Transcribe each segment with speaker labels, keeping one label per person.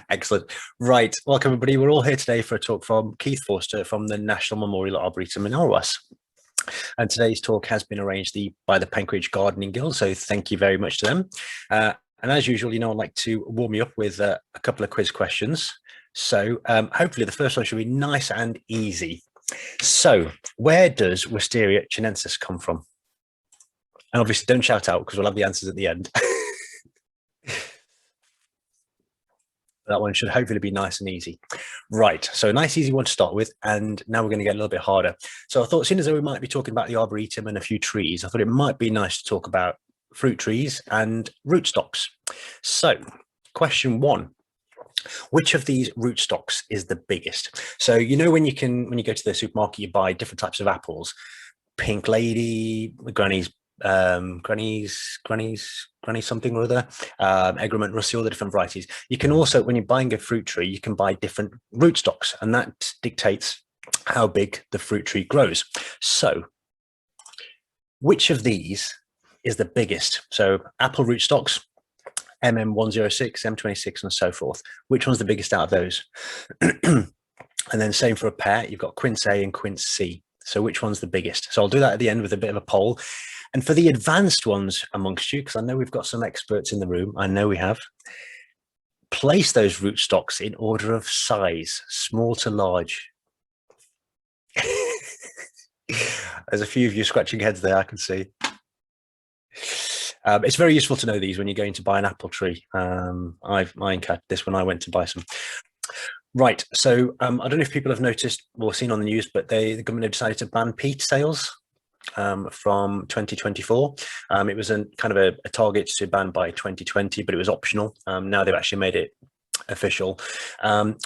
Speaker 1: Excellent. Right. Welcome, everybody. We're all here today for a talk from Keith Forster from the National Memorial Arboretum in Arrewas. And today's talk has been arranged by the Penkridge Gardening Guild, so thank you very much to them. And as usual, I'd like to warm you up with a couple of quiz questions. So hopefully the first one should be nice and easy. So where does Wisteria chinensis come from? And obviously don't shout out because we'll have the answers at the end. That one should hopefully be nice and easy. Right, so a nice easy one to start with, and now we're going to get a little bit harder. So I thought, seeing as though we might be talking about the Arboretum and a few trees, I thought it might be nice to talk about fruit trees and rootstocks. So question one, which of these rootstocks is the biggest? So when you go to the supermarket, you buy different types of apples, Pink Lady, Granny's something or other, Egremont, Russie, all the different varieties. You can also, when you're buying a fruit tree, you can buy different rootstocks, and that dictates how big the fruit tree grows. So which of these is the biggest? So apple rootstocks, MM106, M26, and so forth. Which one's the biggest out of those? And then same for a pear, you've got quince A and quince C. So which one's the biggest? So I'll do that at the end with a bit of a poll. And for the advanced ones amongst you, because I know we've got some experts in the room, I know we have, place those rootstocks in order of size, small to large. There's a few of you scratching heads there, I can see. It's very useful to know these when you're going to buy an apple tree. I encountered this when I went to buy some. Right, so I don't know if people have noticed or seen on the news, but the government have decided to ban peat sales from 2024. It was a target to ban by 2020, but it was optional. Now they've actually made it official.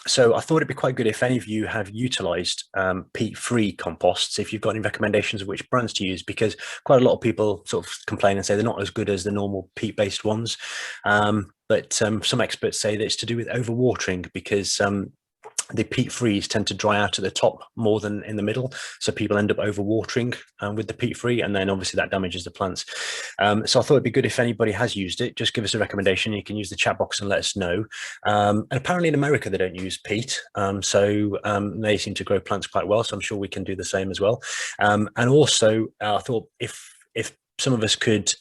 Speaker 1: So I thought it'd be quite good if any of you have utilized peat-free composts, if you've got any recommendations of which brands to use, because quite a lot of people sort of complain and say they're not as good as the normal peat-based ones. But some experts say that it's to do with overwatering, because the peat-frees tend to dry out at the top more than in the middle, so people end up overwatering with the peat-free, and then obviously that damages the plants. So I thought it'd be good if anybody has used it, just give us a recommendation. You can use the chat box and let us know. And apparently in America they don't use peat, so they seem to grow plants quite well, so I'm sure we can do the same as well. And also I thought if some of us could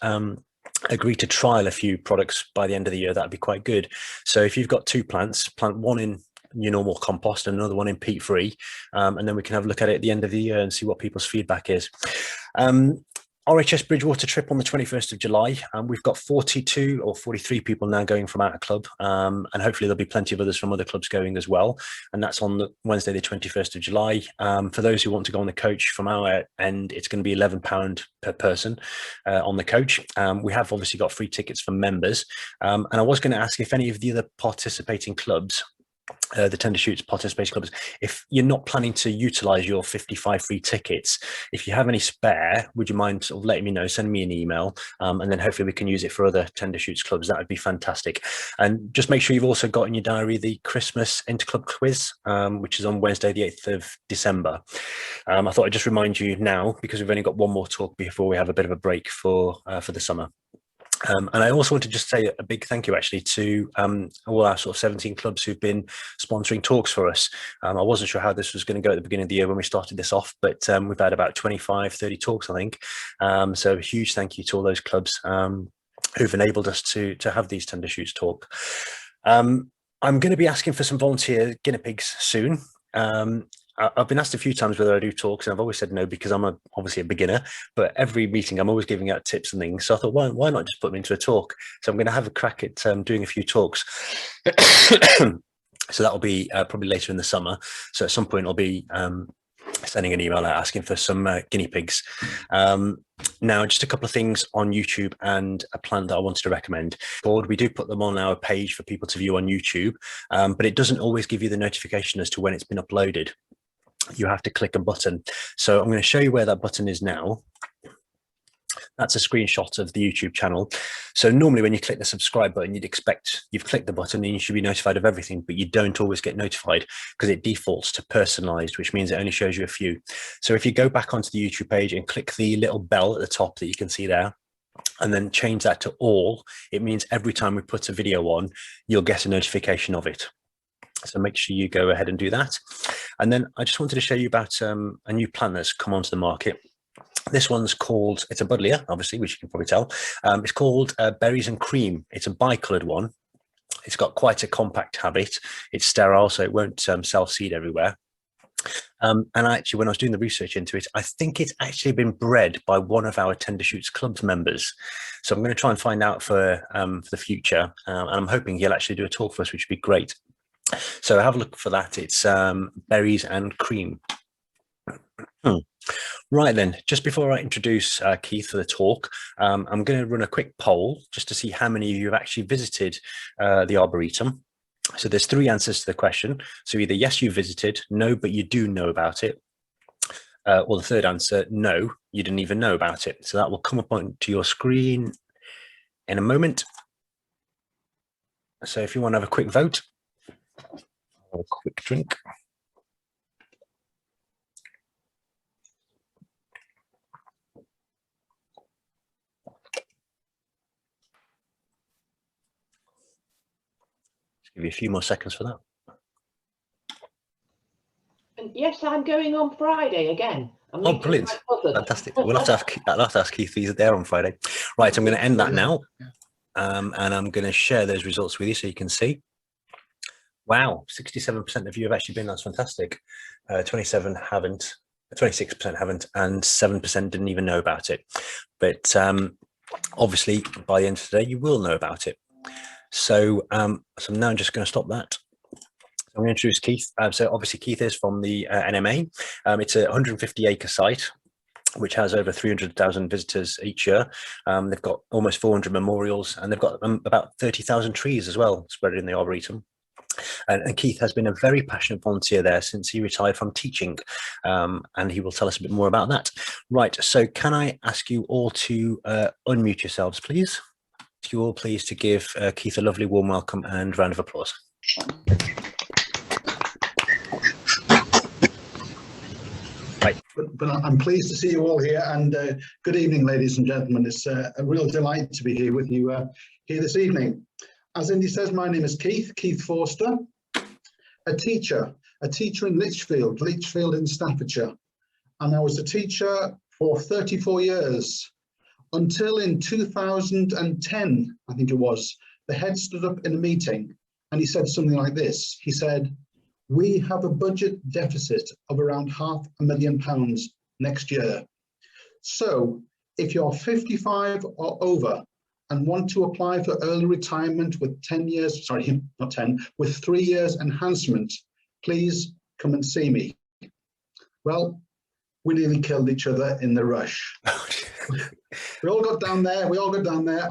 Speaker 1: agree to trial a few products by the end of the year, that'd be quite good. So if you've got two plants, plant one in your normal compost and another one in peat-free, and then we can have a look at it at the end of the year and see what people's feedback is. Rhs Bridgewater Trip on the 21st of July. We've got 42 or 43 people now going from our club, and hopefully there'll be plenty of others from other clubs going as well. And that's on the Wednesday, the 21st of July. For those who want to go on the coach from our end, it's going to be £11 per person on the coach. We have obviously got free tickets for members. And I was going to ask if any of the other participating clubs, the tender shoots participation clubs, if you're not planning to utilize your 55 free tickets, if you have any spare, would you mind sort of letting me know, send me an email, and then hopefully we can use it for other tender shoots clubs. That would be fantastic. And just make sure you've also got in your diary the Christmas interclub quiz, which is on Wednesday the 8th of December. I thought I'd just remind you now, because we've only got one more talk before we have a bit of a break for the summer. And I also want to just say a big thank you actually to all our sort of 17 clubs who've been sponsoring talks for us. I wasn't sure how this was going to go at the beginning of the year when we started this off, but we've had about 25, 30 talks, I think. So a huge thank you to all those clubs who've enabled us to have these tender shoots talk. I'm going to be asking for some volunteer guinea pigs soon. I've been asked a few times whether I do talks, and I've always said no, because I'm obviously a beginner, but every meeting I'm always giving out tips and things. So I thought, why not just put them into a talk? So I'm going to have a crack at doing a few talks. So that'll be probably later in the summer. So at some point I'll be sending an email out asking for some guinea pigs. Now, just a couple of things on YouTube and a plant that I wanted to recommend. We do put them on our page for people to view on YouTube, but it doesn't always give you the notification as to when it's been uploaded. You have to click a button. So I'm going to show you where that button is now. That's a screenshot of the YouTube channel. So normally when you click the subscribe button, you'd expect you've clicked the button and you should be notified of everything, but you don't always get notified because it defaults to personalized, which means it only shows you a few. So if you go back onto the YouTube page and click the little bell at the top that you can see there, and then change that to all, it means every time we put a video on, you'll get a notification of it. So make sure you go ahead and do that. And then I just wanted to show you about a new plant that's come onto the market. This one's called, it's a buddleia, obviously, which you can probably tell. It's called Berries and Cream. It's a bicoloured one. It's got quite a compact habit. It's sterile, so it won't self-seed everywhere. And actually, when I was doing the research into it, I think it's actually been bred by one of our Tender Shoots Club's members. So I'm going to try and find out for the future. And I'm hoping he'll actually do a talk for us, which would be great. So have a look for that. It's Berries and Cream. Right then, just before I introduce Keith for the talk, I'm going to run a quick poll just to see how many of you have actually visited the Arboretum. So there's 3 answers to the question. So either yes, you visited, no, but you do know about it, or the third answer, no, you didn't even know about it. So that will come up onto your screen in a moment. So if you want to have a quick vote, have a quick drink. Give you a few more seconds for that.
Speaker 2: And yes, I'm going on Friday again.
Speaker 1: Oh, brilliant. Fantastic. We'll have to ask Keith if he's there on Friday. Right, I'm going to end that now. And I'm going to share those results with you so you can see. Wow, 67% of you have actually been. That's fantastic. 27 haven't, 26% haven't, and 7% didn't even know about it. But obviously, by the end of today, you will know about it. So, so now I'm just going to stop that. I'm going to introduce Keith. So obviously Keith is from the NMA. It's a 150-acre site, which has over 300,000 visitors each year. They've got almost 400 memorials, and they've got about 30,000 trees as well spread in the Arboretum. And Keith has been a very passionate volunteer there since he retired from teaching, and he will tell us a bit more about that. Right, so can I ask you all to unmute yourselves, please? Ask you all, please, to give Keith a lovely warm welcome and round of applause.
Speaker 3: Right. But I'm pleased to see you all here, and good evening, ladies and gentlemen. It's a real delight to be here with you here this evening. As Indy says, my name is Keith Forster, a teacher in Lichfield in Staffordshire. And I was a teacher for 34 years until in 2010, I think it was, the head stood up in a meeting and he said something like this. He said, "We have a budget deficit of around £500,000 next year. So if you're 55 or over and want to apply for early retirement with 10 years, sorry, not 10, with 3 years enhancement, please come and see me." Well, we nearly killed each other in the rush. We all got down there.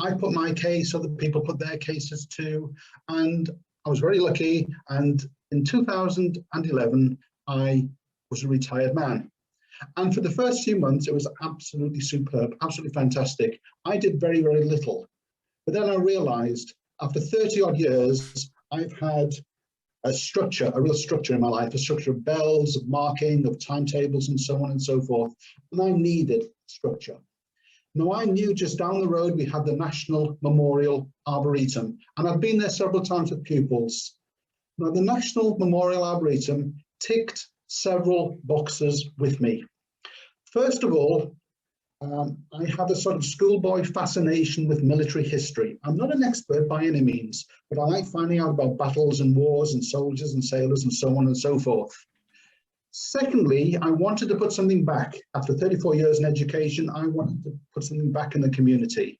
Speaker 3: I put my case, other people put their cases too. And I was very lucky. And in 2011, I was a retired man. And for the first few months, it was absolutely superb, absolutely fantastic. I did very, very little. But then I realized after 30 odd years, I've had a structure, a real structure in my life, a structure of bells, of marking, of timetables, and so on and so forth. And I needed structure. Now, I knew just down the road we had the National Memorial Arboretum, and I've been there several times with pupils. Now, the National Memorial Arboretum ticked several boxes with me. First of all, I have a sort of schoolboy fascination with military history. I'm not an expert by any means, but I like finding out about battles and wars and soldiers and sailors and so on and so forth. Secondly, I wanted to put something back. After 34 years in education, I wanted to put something back in the community.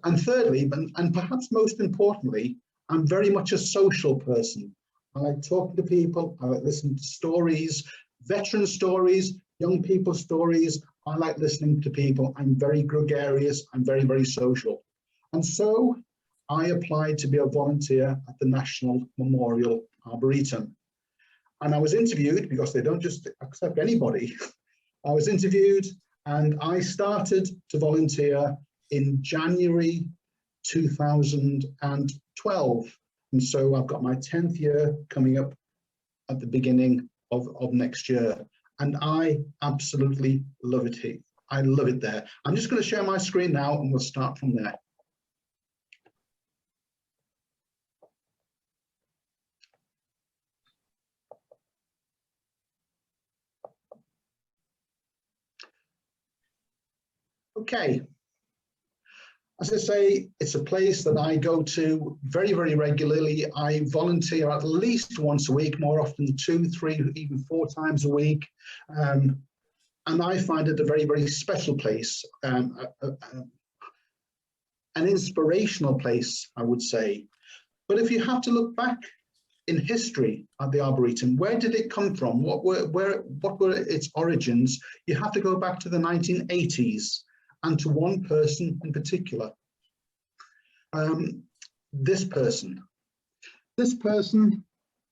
Speaker 3: And thirdly, and perhaps most importantly, I'm very much a social person. I like talking to people, I like listening to stories, veteran stories, young people's stories. I like listening to people. I'm very gregarious, I'm very, very social. And so I applied to be a volunteer at the National Memorial Arboretum. And I was interviewed, because they don't just accept anybody. I was interviewed and I started to volunteer in January 2012. And so I've got my 10th year coming up at the beginning of next year. And I absolutely love it here. I love it there. I'm just going to share my screen now and we'll start from there. Okay. As I say, it's a place that I go to very, very regularly. I volunteer at least once a week, more often 2, 3, even 4 times a week. And I find it a very, very special place, an inspirational place, I would say. But if you have to look back in history at the Arboretum, where did it come from? What were its origins? You have to go back to the 1980s and to one person in particular. This person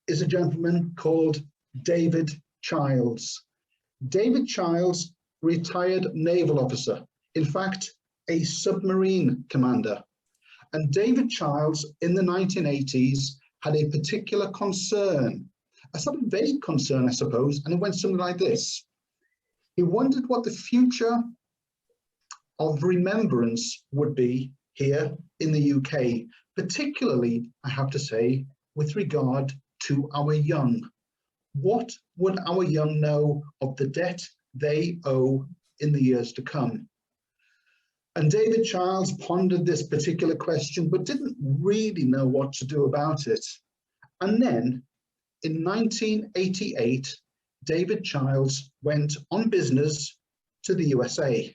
Speaker 3: is a gentleman called David Childs. David Childs, retired naval officer, in fact, a submarine commander. And David Childs in the 1980s had a particular concern, a sort of vague concern, I suppose, and it went something like this. He wondered what the future of remembrance would be here in the UK, particularly, I have to say, with regard to our young. What would our young know of the debt they owe in the years to come? And David Childs pondered this particular question, but didn't really know what to do about it. And then in 1988, David Childs went on business to the USA.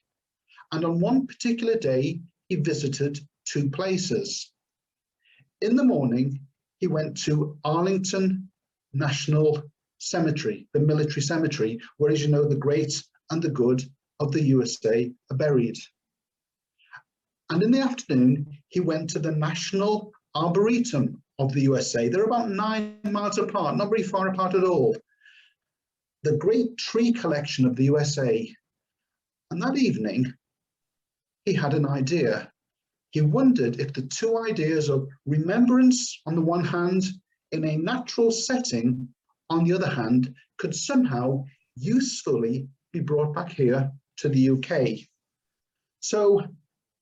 Speaker 3: And on one particular day, he visited 2 places. In the morning, he went to Arlington National Cemetery, the military cemetery, where, as you know, the great and the good of the USA are buried. And in the afternoon, he went to the National Arboretum of the USA. They're about 9 miles apart, not very far apart at all. The great tree collection of the USA. And that evening, he had an idea. He wondered if the 2 ideas of remembrance on the one hand, in a natural setting on the other hand, could somehow usefully be brought back here to the UK. So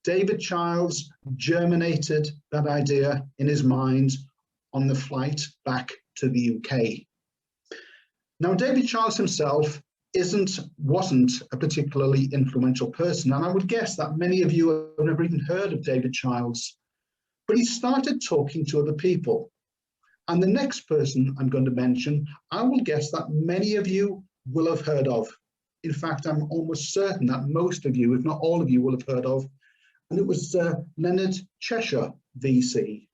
Speaker 3: David Childs germinated that idea in his mind on the flight back to the UK. Now, David Childs himself wasn't a particularly influential person, and I would guess that many of you have never even heard of David Childs, but he started talking to other people. And the next person I'm going to mention, I will guess that many of you will have heard of. In fact, I'm almost certain that most of you, if not all of you, will have heard of, and it was Leonard Cheshire Vc.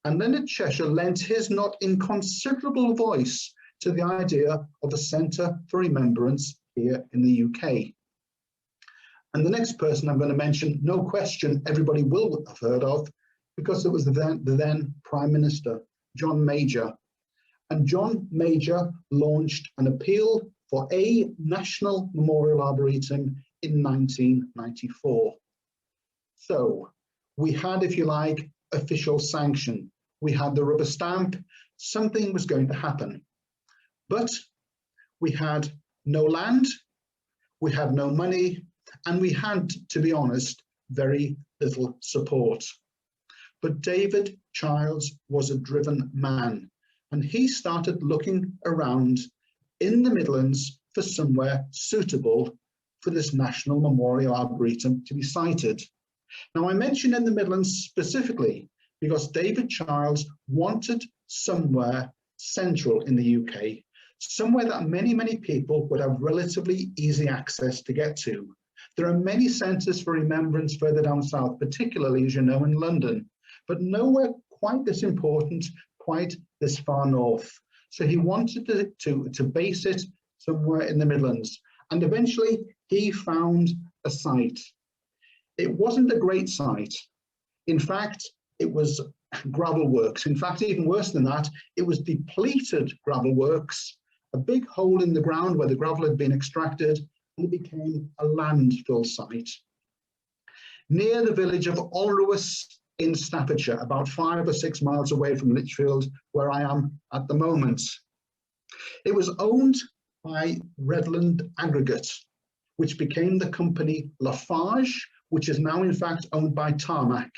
Speaker 3: And Leonard Cheshire lent his not inconsiderable voice to the idea of a centre for remembrance here in the UK. And the next person I'm going to mention, no question, everybody will have heard of, because it was the then Prime Minister, John Major. And John Major launched an appeal for a national memorial arboretum in 1994. So we had, if you like, official sanction. We had the rubber stamp, something was going to happen. But we had no land, we had no money, and we had, to be honest, very little support. But David Childs was a driven man, and he started looking around in the Midlands for somewhere suitable for this National Memorial Arboretum to be sited. Now, I mention in the Midlands specifically because David Childs wanted somewhere central in the UK, somewhere that many, many people would have relatively easy access to get to. There are many centres for remembrance further down south, particularly, as you know, in London, but nowhere quite this important, quite this far north. So he wanted to base it somewhere in the Midlands. And eventually he found a site. It wasn't a great site. In fact, it was gravel works. In fact, even worse than that, it was depleted gravel works, a big hole in the ground where the gravel had been extracted, and it became a landfill site. Near the village of Alrewas in Staffordshire, about 5 or 6 miles away from Lichfield, where I am at the moment. It was owned by Redland Aggregate, which became the company Lafarge, which is now in fact owned by Tarmac.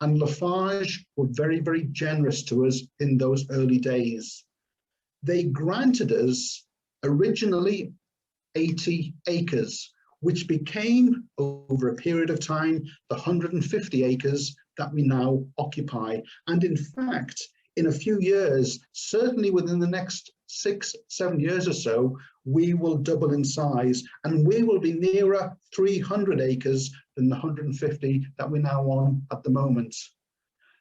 Speaker 3: And Lafarge were very, very generous to us in those early days. They granted us originally 80 acres, which became, over a period of time, the 150 acres that we now occupy. And in fact, in a few years, certainly within the next 6-7 years or so, we will double in size and we will be nearer 300 acres than the 150 that we're now on at the moment.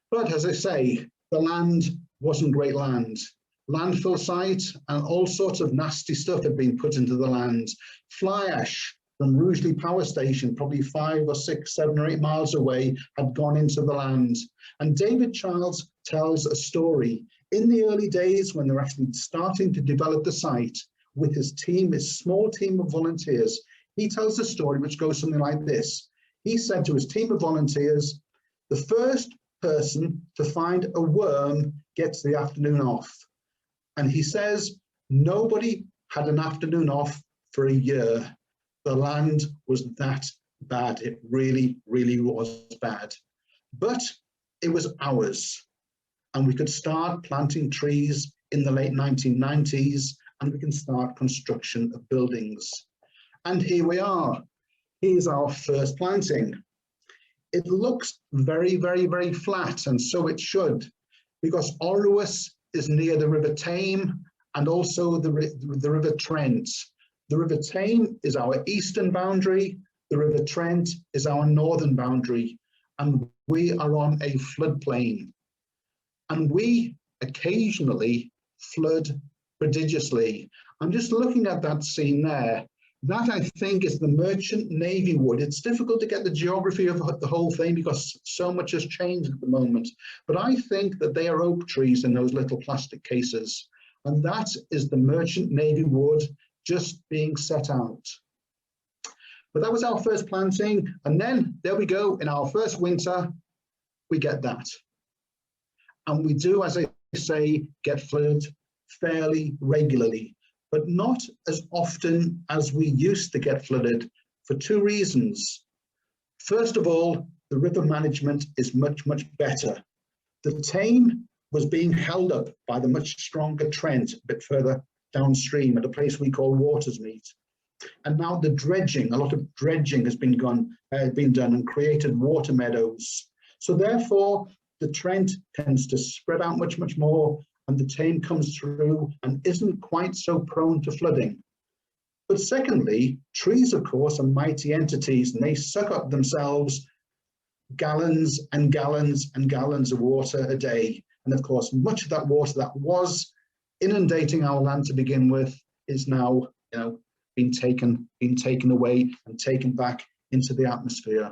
Speaker 3: But as I say, the land wasn't great land. Landfill site and all sorts of nasty stuff had been put into the land. Fly ash from Rugeley Power Station, probably 5 or 6, 7 or 8 miles away, had gone into the land. And David Childs tells a story. In the early days, when they're actually starting to develop the site with his team, his small team of volunteers, he tells a story which goes something like this. He said to his team of volunteers, the first person to find a worm gets the afternoon off. And he says, nobody had an afternoon off for a year. The land was that bad. It really, really was bad. But it was ours. And we could start planting trees in the late 1990s, and we can start construction of buildings. And here we are. Here's our first planting. It looks very, very, very flat, and so it should, because Arrewas is near the River Tame and also the River Trent. The River Tame is our eastern boundary, the River Trent is our northern boundary, and we are on a floodplain. And we occasionally flood prodigiously. I'm just looking at that scene there. That, I think, is the Merchant Navy wood. It's difficult to get the geography of the whole thing because so much has changed at the moment. But I think that they are oak trees in those little plastic cases. And that is the Merchant Navy wood just being set out. But that was our first planting. And then there we go, in our first winter, we get that. And we do, as I say, get flooded fairly regularly, but not as often as we used to get flooded for 2 reasons. First of all, the river management is much, much better. The Tame was being held up by the much stronger Trent a bit further downstream at a place we call Watersmeet. And now the dredging, a lot of dredging has been done and created water meadows. So therefore, the Trent tends to spread out much, much more, and the Tame comes through and isn't quite so prone to flooding. But secondly, trees, of course, are mighty entities, and they suck up themselves gallons and gallons and gallons of water a day. And of course, much of that water that was inundating our land to begin with is now, being taken away and taken back into the atmosphere.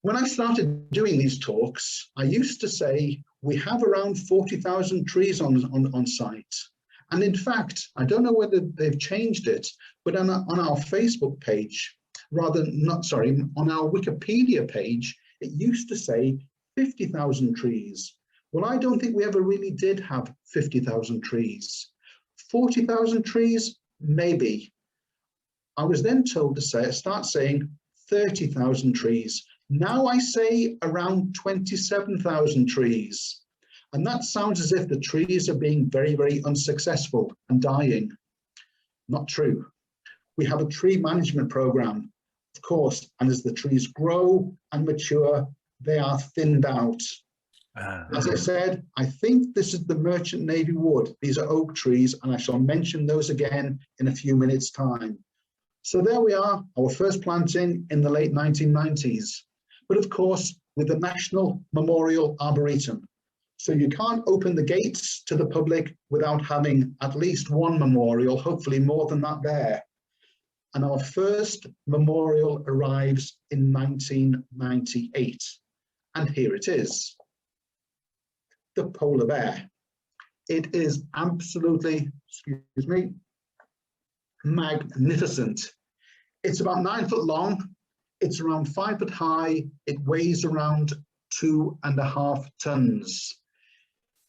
Speaker 3: When I started doing these talks, I used to say we have around 40,000 trees on site. And in fact, I don't know whether they've changed it, but on our Facebook page, on our Wikipedia page, it used to say 50,000 trees. Well, I don't think we ever really did have 50,000 trees. 40,000 trees, maybe. I was then told to start saying 30,000 trees. Now I say around 27,000 trees. And that sounds as if the trees are being very, very unsuccessful and dying. Not true. We have a tree management program, of course, and as the trees grow and mature, they are thinned out. As I said, I think this is the Merchant Navy wood. These are oak trees, and I shall mention those again in a few minutes' time. So there we are, our first planting in the late 1990s. But of course, with the National Memorial Arboretum. So you can't open the gates to the public without having at least one memorial, hopefully more than that there. And our first memorial arrives in 1998. And here it is, the polar bear. It is absolutely, magnificent. It's about 9 foot long. It's around 5 foot high. It weighs around 2.5 tons.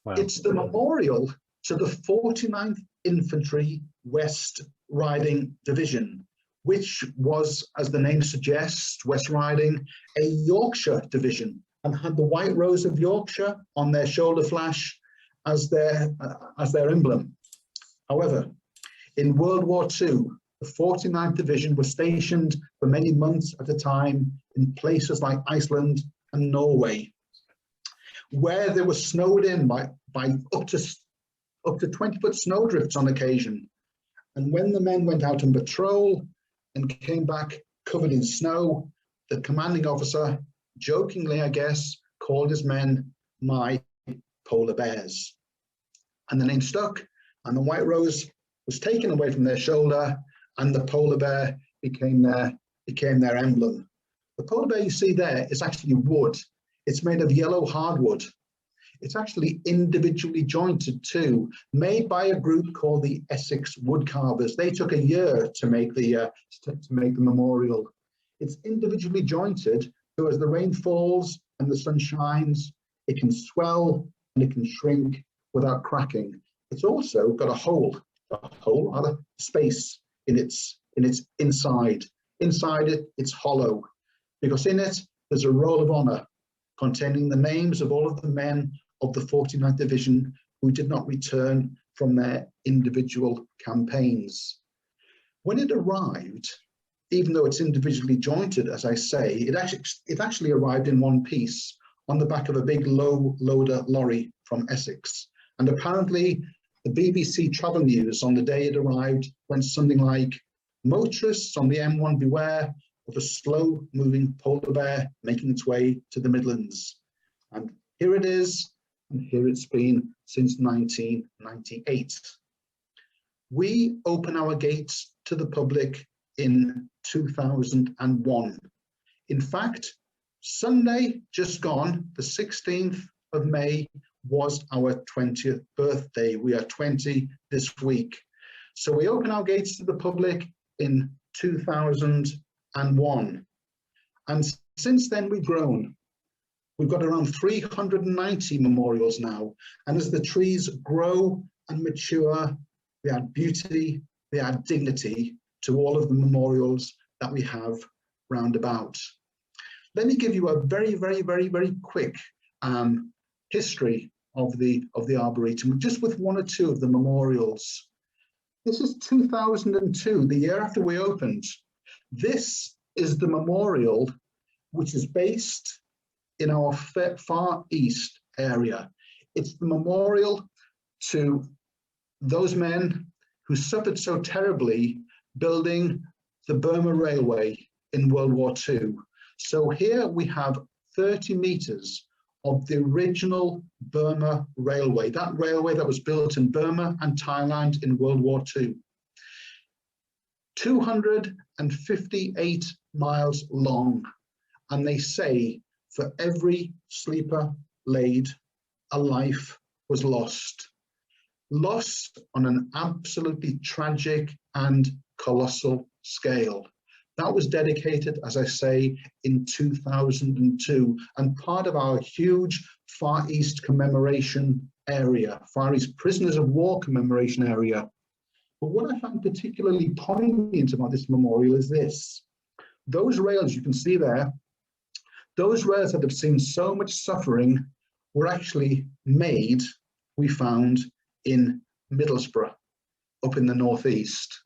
Speaker 3: Wow. It's the memorial to the 49th Infantry West Riding Division, which was, as the name suggests, West Riding, a Yorkshire division, and had the White Rose of Yorkshire on their shoulder flash as their emblem. However, in World War II, the 49th Division was stationed for many months at a time in places like Iceland and Norway, where they were snowed in by up to 20-foot snowdrifts on occasion. And when the men went out on patrol and came back covered in snow, the commanding officer, jokingly I guess, called his men my polar bears. And the name stuck, and the white rose was taken away from their shoulder, and the polar bear became their emblem. The polar bear you see there is actually wood. It's made of yellow hardwood. It's actually individually jointed too, made by a group called the Essex Woodcarvers. They took a year to make the memorial. It's individually jointed, so as the rain falls and the sun shines, it can swell and it can shrink without cracking. It's also got a hole, rather, space in its inside. Inside it, it's hollow, because in it there's a roll of honour containing the names of all of the men of the 49th Division who did not return from their individual campaigns. When it arrived, even though it's individually jointed, as I say, it actually arrived in one piece on the back of a big low-loader lorry from Essex. And apparently the BBC Travel News on the day it arrived went something like, "Motorists on the M1 beware of a slow-moving polar bear making its way to the Midlands." And here it is, and here it's been since 1998. We open our gates to the public in 2001. In fact, Sunday just gone, the 16th of May, was our 20th birthday. We are 20 this week. So we open our gates to the public in 2001. And since then we've grown. We've got around 390 memorials now. And as the trees grow and mature, they add beauty, they add dignity to all of the memorials that we have round about. Let me give you a very, very, very, very quick history of the Arboretum, just with one or two of the memorials. This is 2002, the year after we opened. This is the memorial which is based in our Far East area. It's the memorial to those men who suffered so terribly building the Burma Railway in World War II. So here we have 30 meters of the original Burma Railway, that railway that was built in Burma and Thailand in World War II. 258 miles long, and they say for every sleeper laid, a life was lost. Lost on an absolutely tragic and colossal scale. That was dedicated, as I say, in 2002, and part of our huge Far East commemoration area, Far East Prisoners of War commemoration area. But what I find particularly poignant about this memorial is this. Those rails you can see there, those rails that have seen so much suffering were actually made, we found, in Middlesbrough, up in the northeast.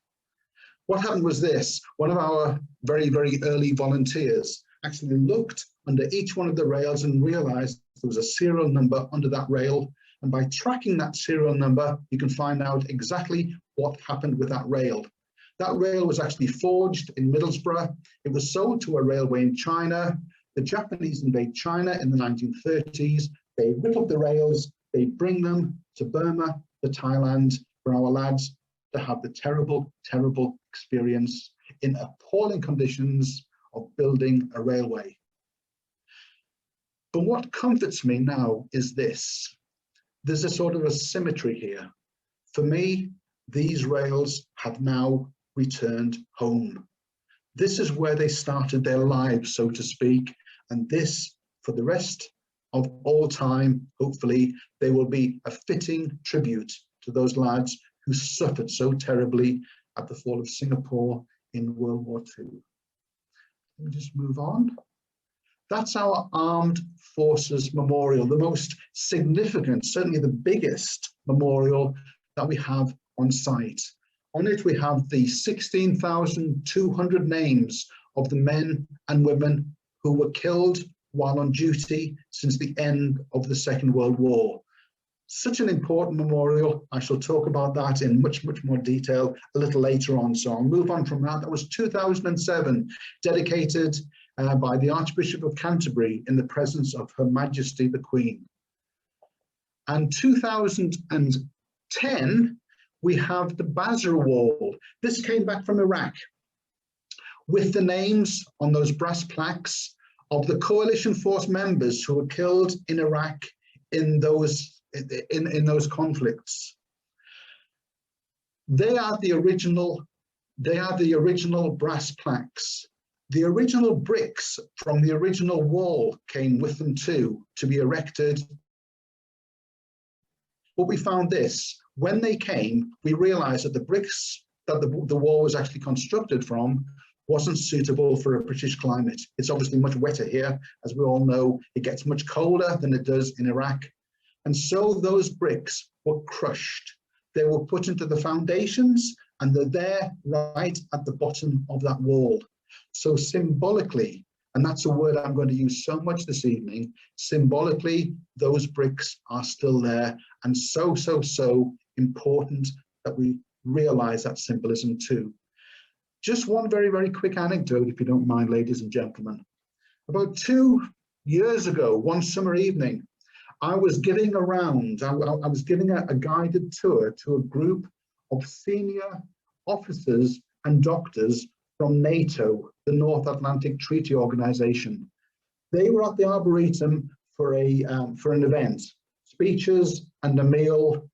Speaker 3: What happened was this: one of our very, very early volunteers actually looked under each one of the rails and realized there was a serial number under that rail. And by tracking that serial number, you can find out exactly what happened with that rail. That rail was actually forged in Middlesbrough. It was sold to a railway in China. The Japanese invade China in the 1930s. They rip up the rails, they bring them to Burma, to Thailand, for our lads to have the terrible, terrible experience in appalling conditions of building a railway. But what comforts me now is this. There's a sort of a symmetry here. For me, these rails have now returned home. This is where they started their lives, so to speak, and this, for the rest of all time, hopefully, they will be a fitting tribute to those lads who suffered so terribly at the fall of Singapore in World War II. Let me just move on. That's our Armed Forces Memorial, the most significant, certainly the biggest memorial that we have on site. On it, we have the 16,200 names of the men and women who were killed while on duty since the end of the Second World War. Such an important memorial. I shall talk about that in much more detail a little later on. So I'll move on from that. That was 2007, dedicated by the Archbishop of Canterbury in the presence of Her Majesty the Queen. And 2010, we have the Bazaar Wall. This came back from Iraq with the names on those brass plaques of the coalition force members who were killed in Iraq in those conflicts. They are the original brass plaques. The original bricks from the original wall came with them too, to be erected. But we found this: when they came, we realized that the bricks that the wall was actually constructed from wasn't suitable for a British climate. It's obviously much wetter here. As we all know, it gets much colder than it does in Iraq. And so those bricks were crushed. They were put into the foundations, and they're there right at the bottom of that wall. So symbolically, and that's a word I'm going to use so much this evening, symbolically, those bricks are still there, and so important that we realize that symbolism too. Just one very quick anecdote, if you don't mind, ladies and gentlemen. About 2 years ago, one summer evening, I was giving around, I was giving a guided tour to a group of senior officers and doctors from NATO, the North Atlantic Treaty Organization. They were at the Arboretum for an event, speeches and a meal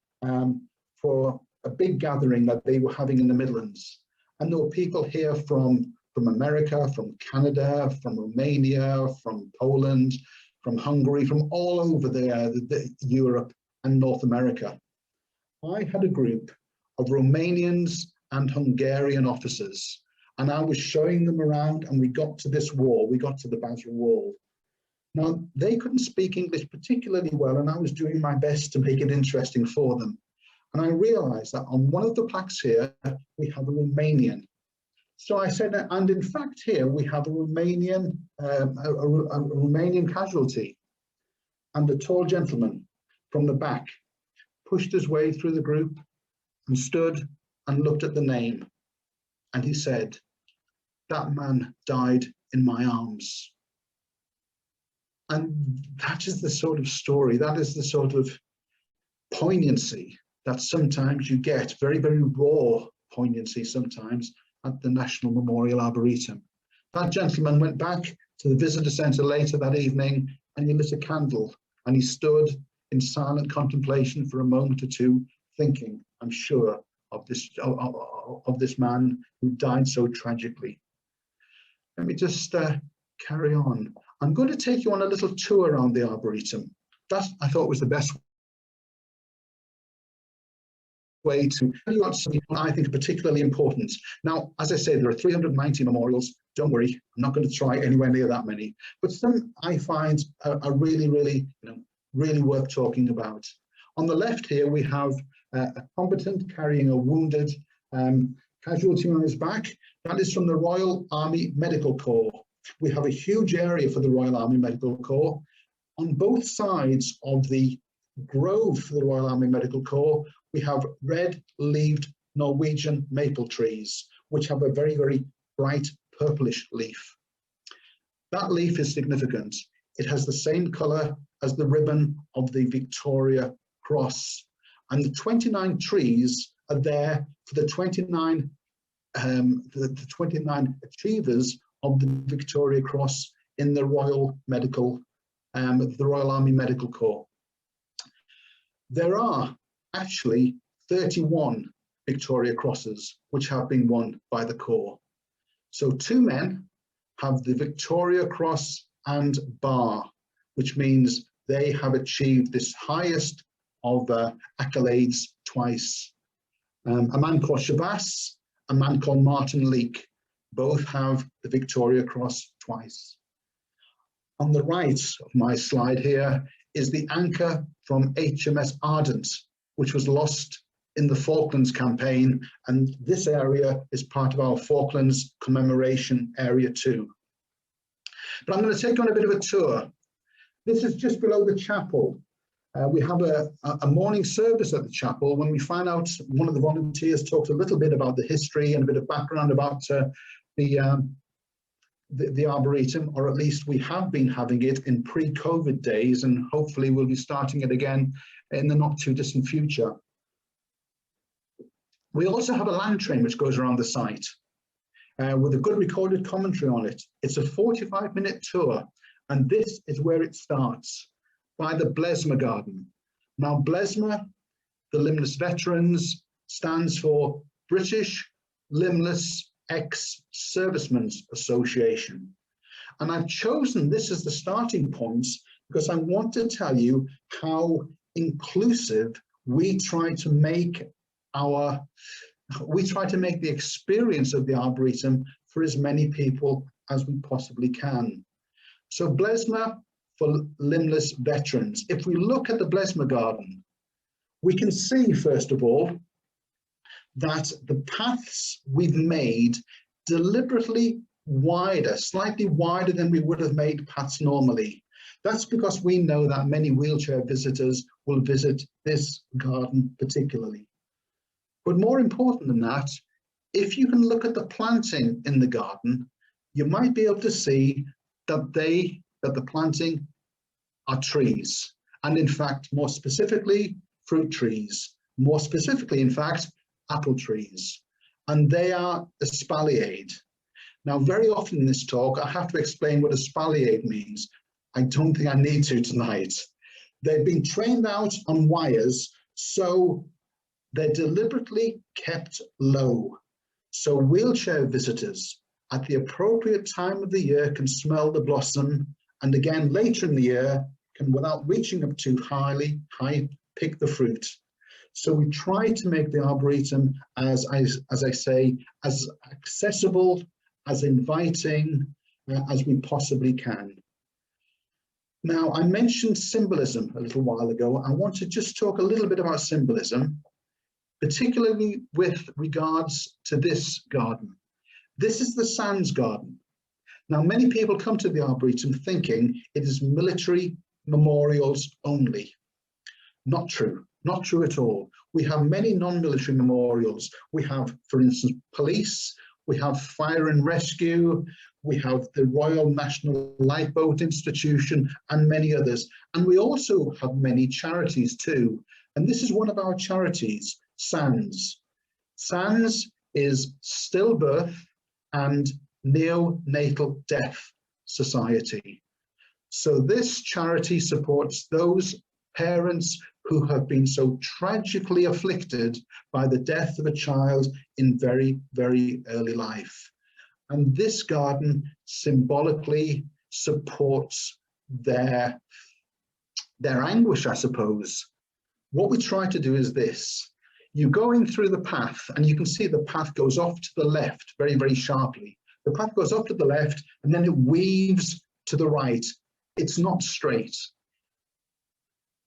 Speaker 3: for a big gathering that they were having in the Midlands. And there were people here from America, from Canada, from Romania, from Poland, from Hungary, from all over Europe and North America. I had a group of Romanians and Hungarian officers, and I was showing them around, and we got to this wall, we got to the Bazaar Wall. Now, they couldn't speak English particularly well, and I was doing my best to make it interesting for them. And I realized that on one of the plaques here, we have a Romanian. So I said, and in fact here we have a Romanian casualty. And the tall gentleman from the back pushed his way through the group and stood and looked at the name. And he said, "That man died in my arms." And that is the sort of story, that is the sort of poignancy that sometimes you get, very raw poignancy sometimes, at the National Memorial Arboretum. That gentleman went back to the visitor centre later that evening, and he lit a candle, and he stood in silent contemplation for a moment or two, thinking, I'm sure, of this man who died so tragically. Let me just carry on. I'm going to take you on a little tour around the Arboretum. That, I thought, was the best way to tell you about something I think are particularly important. Now, as I say, there are 390 memorials. Don't worry, I'm not going to try anywhere near that many, but some I find are really worth talking about. On the left here, we have a combatant carrying a wounded casualty on his back. That is from the Royal Army Medical Corps. We have a huge area for the Royal Army Medical Corps. On both sides of the grove for the Royal Army Medical Corps, we have red-leaved Norwegian maple trees, which have a very bright purplish leaf. That leaf is significant. It has the same colour as the ribbon of the Victoria Cross. And the 29 trees are there for the 29 achievers of the Victoria Cross in the Royal Army Medical Corps. There are actually 31 Victoria Crosses which have been won by the Corps. So 2 men have the Victoria Cross and Bar, which means they have achieved this highest of accolades twice. A man called Shabazz, a man called Martin Leake, both have the Victoria Cross twice. On the right of my slide here is the anchor from HMS Ardent, which was lost in the Falklands campaign, and this area is part of our Falklands commemoration area too. But I'm going to take you on a bit of a tour. This is just below the chapel. We have a morning service at the chapel. When we find out, one of the volunteers talks a little bit about the history and a bit of background about the Arboretum, or at least we have been having it in pre-COVID days, and hopefully we'll be starting it again in the not too distant future. We also have a land train which goes around the site with a good recorded commentary on it. It's a 45-minute tour, and this is where it starts, by the Blesma Garden. Now, Blesma, the Limbless Veterans, stands for British Limbless Ex-Servicemen's Association. And I've chosen this as the starting point because I want to tell you how inclusive we try to make the experience of the Arboretum for as many people as we possibly can. So Blesma for Limbless Veterans. If we look at the Blesma Garden, we can see, first of all, that the paths we've made deliberately wider, slightly wider than we would have made paths normally. That's because we know that many wheelchair visitors will visit this garden particularly. But more important than that, if you can look at the planting in the garden, you might be able to see that the planting are trees. And in fact, more specifically, fruit trees. More specifically, in fact, apple trees, and they are espaliered. Now, very often in this talk, I have to explain what espaliered means. I don't think I need to tonight. They've been trained out on wires, so they're deliberately kept low. So wheelchair visitors at the appropriate time of the year can smell the blossom, and again later in the year can, without reaching up too high, pick the fruit. So we try to make the Arboretum, as I say, as accessible, as inviting as we possibly can. Now, I mentioned symbolism a little while ago. I want to just talk a little bit about symbolism, particularly with regards to this garden. This is the Sands Garden. Now, many people come to the Arboretum thinking it is military memorials only. Not true. Not true at all. We have many non-military memorials. We have, for instance, police, we have fire and rescue, we have the Royal National Lifeboat Institution, and many others. And we also have many charities too. And this is one of our charities, SANDS. SANDS is Stillbirth and Neonatal Death Society. So this charity supports those parents who have been so tragically afflicted by the death of a child in very, very early life. And this garden symbolically supports their anguish, I suppose. What we try to do is this. You go in through the path, and you can see the path goes off to the left very, very sharply. The path goes off to the left, and then it weaves to the right. It's not straight.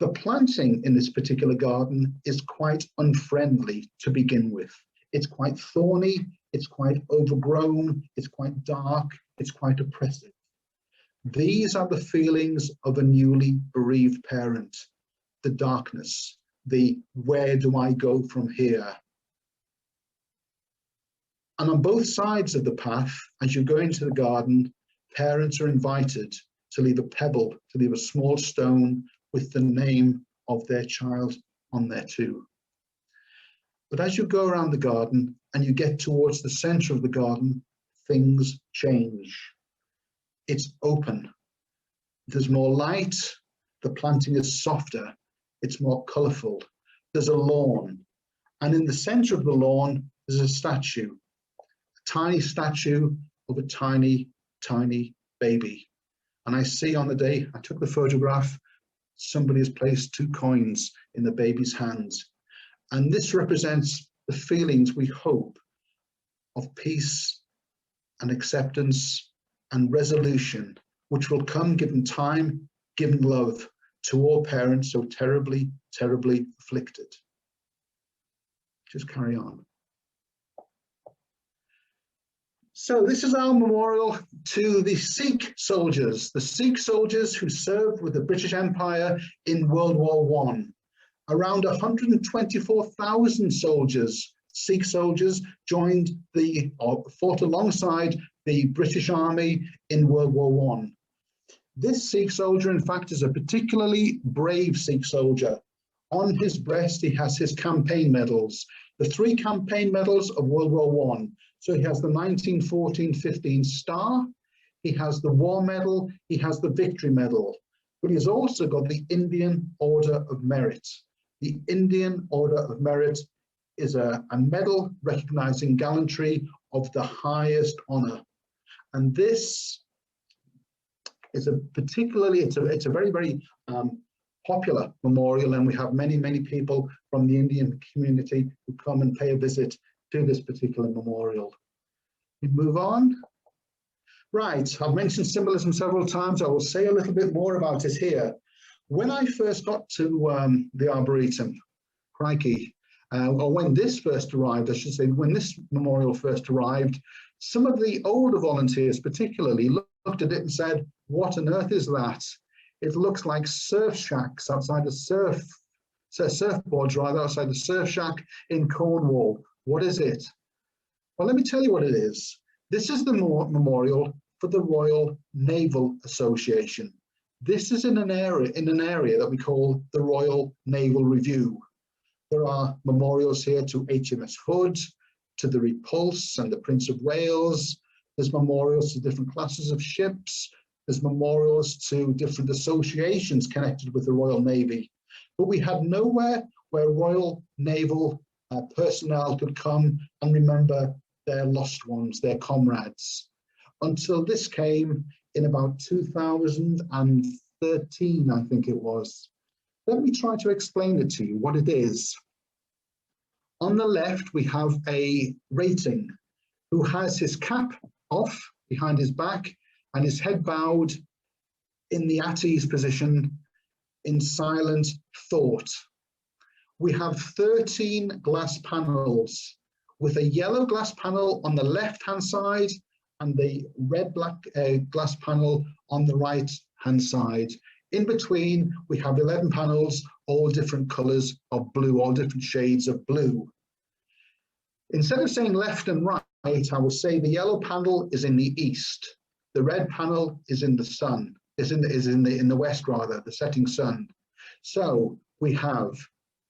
Speaker 3: The planting in this particular garden is quite unfriendly to begin with. It's quite thorny, it's quite overgrown, it's quite dark, it's quite oppressive. These are the feelings of a newly bereaved parent, the darkness, the where do I go from here? And on both sides of the path, as you go into the garden, parents are invited to leave a pebble, to leave a small stone with the name of their child on there too. But as you go around the garden and you get towards the center of the garden, things change. It's open. There's more light. The planting is softer. It's more colorful. There's a lawn. And in the center of the lawn, there's a statue, a tiny statue of a tiny, tiny baby. And I see on the day I took the photograph, somebody has placed 2 coins in the baby's hands. And this represents the feelings we hope of peace and acceptance and resolution, which will come given time, given love to all parents so terribly, terribly afflicted. Just carry on. So this is our memorial to the Sikh soldiers who served with the British Empire in World War I. Around 124,000 soldiers, Sikh soldiers, joined or fought alongside the British Army in World War I. This Sikh soldier, in fact, is a particularly brave Sikh soldier. On his breast, he has his campaign medals, the 3 campaign medals of World War I. So he has the 1914-15 Star, he has the War Medal, he has the Victory Medal, but he's also got the Indian Order of Merit. The Indian Order of Merit is a medal recognizing gallantry of the highest honor. And this is it's a very, very popular memorial, and we have many, many people from the Indian community who come and pay a visit to this particular memorial. We move on. Right, I've mentioned symbolism several times. I will say a little bit more about it here. When I first got to the Arboretum, crikey, or when this first arrived, I should say, when this memorial first arrived, some of the older volunteers particularly looked at it and said, what on earth is that? It looks like surf shacks outside surfboards rather, outside the surf shack in Cornwall. What is it? Well, let me tell you what it is. This is the memorial for the Royal Naval Association. This is in an area that we call the Royal Naval Review. There are memorials here to HMS Hood, to the Repulse and the Prince of Wales. There's memorials to different classes of ships. There's memorials to different associations connected with the Royal Navy. But we had nowhere where Royal Naval personnel could come and remember their lost ones, their comrades, until this came in about 2013, I think it was. Let me try to explain it to you, what it is. On the left, we have a rating who has his cap off behind his back and his head bowed in the at ease position in silent thought. We have 13 glass panels with a yellow glass panel on the left-hand side and the red-black glass panel on the right-hand side. In between, we have 11 panels, all different colors of blue, all different shades of blue. Instead of saying left and right, I will say the yellow panel is in the east. The red panel is in the sun, is in the west rather, the setting sun. So we have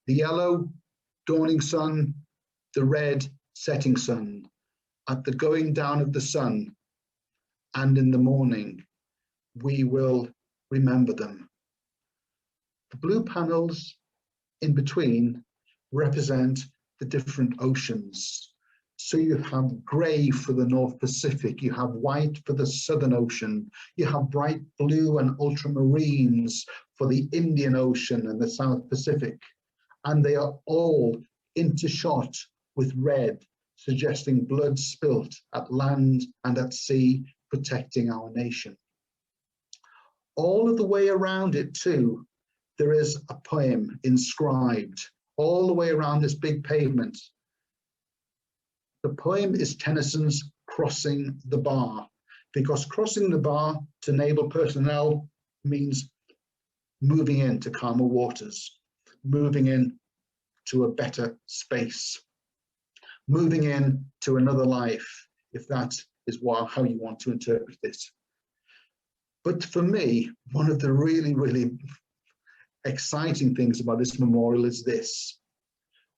Speaker 3: the yellow dawning sun, the red setting sun. At the going down of the sun and in the morning, we will remember them. The blue panels in between represent the different oceans. So you have grey for the North Pacific, you have white for the Southern Ocean, you have bright blue and ultramarines for the Indian Ocean and the South Pacific, and they are all intershot with red, suggesting blood spilt at land and at sea, protecting our nation. All of the way around it too, there is a poem inscribed all the way around this big pavement. The poem is Tennyson's Crossing the Bar, because crossing the bar to naval personnel means moving into calmer waters, moving in to a better space, moving in to another life, if that is how you want to interpret it. But for me, one of the really, really exciting things about this memorial is this.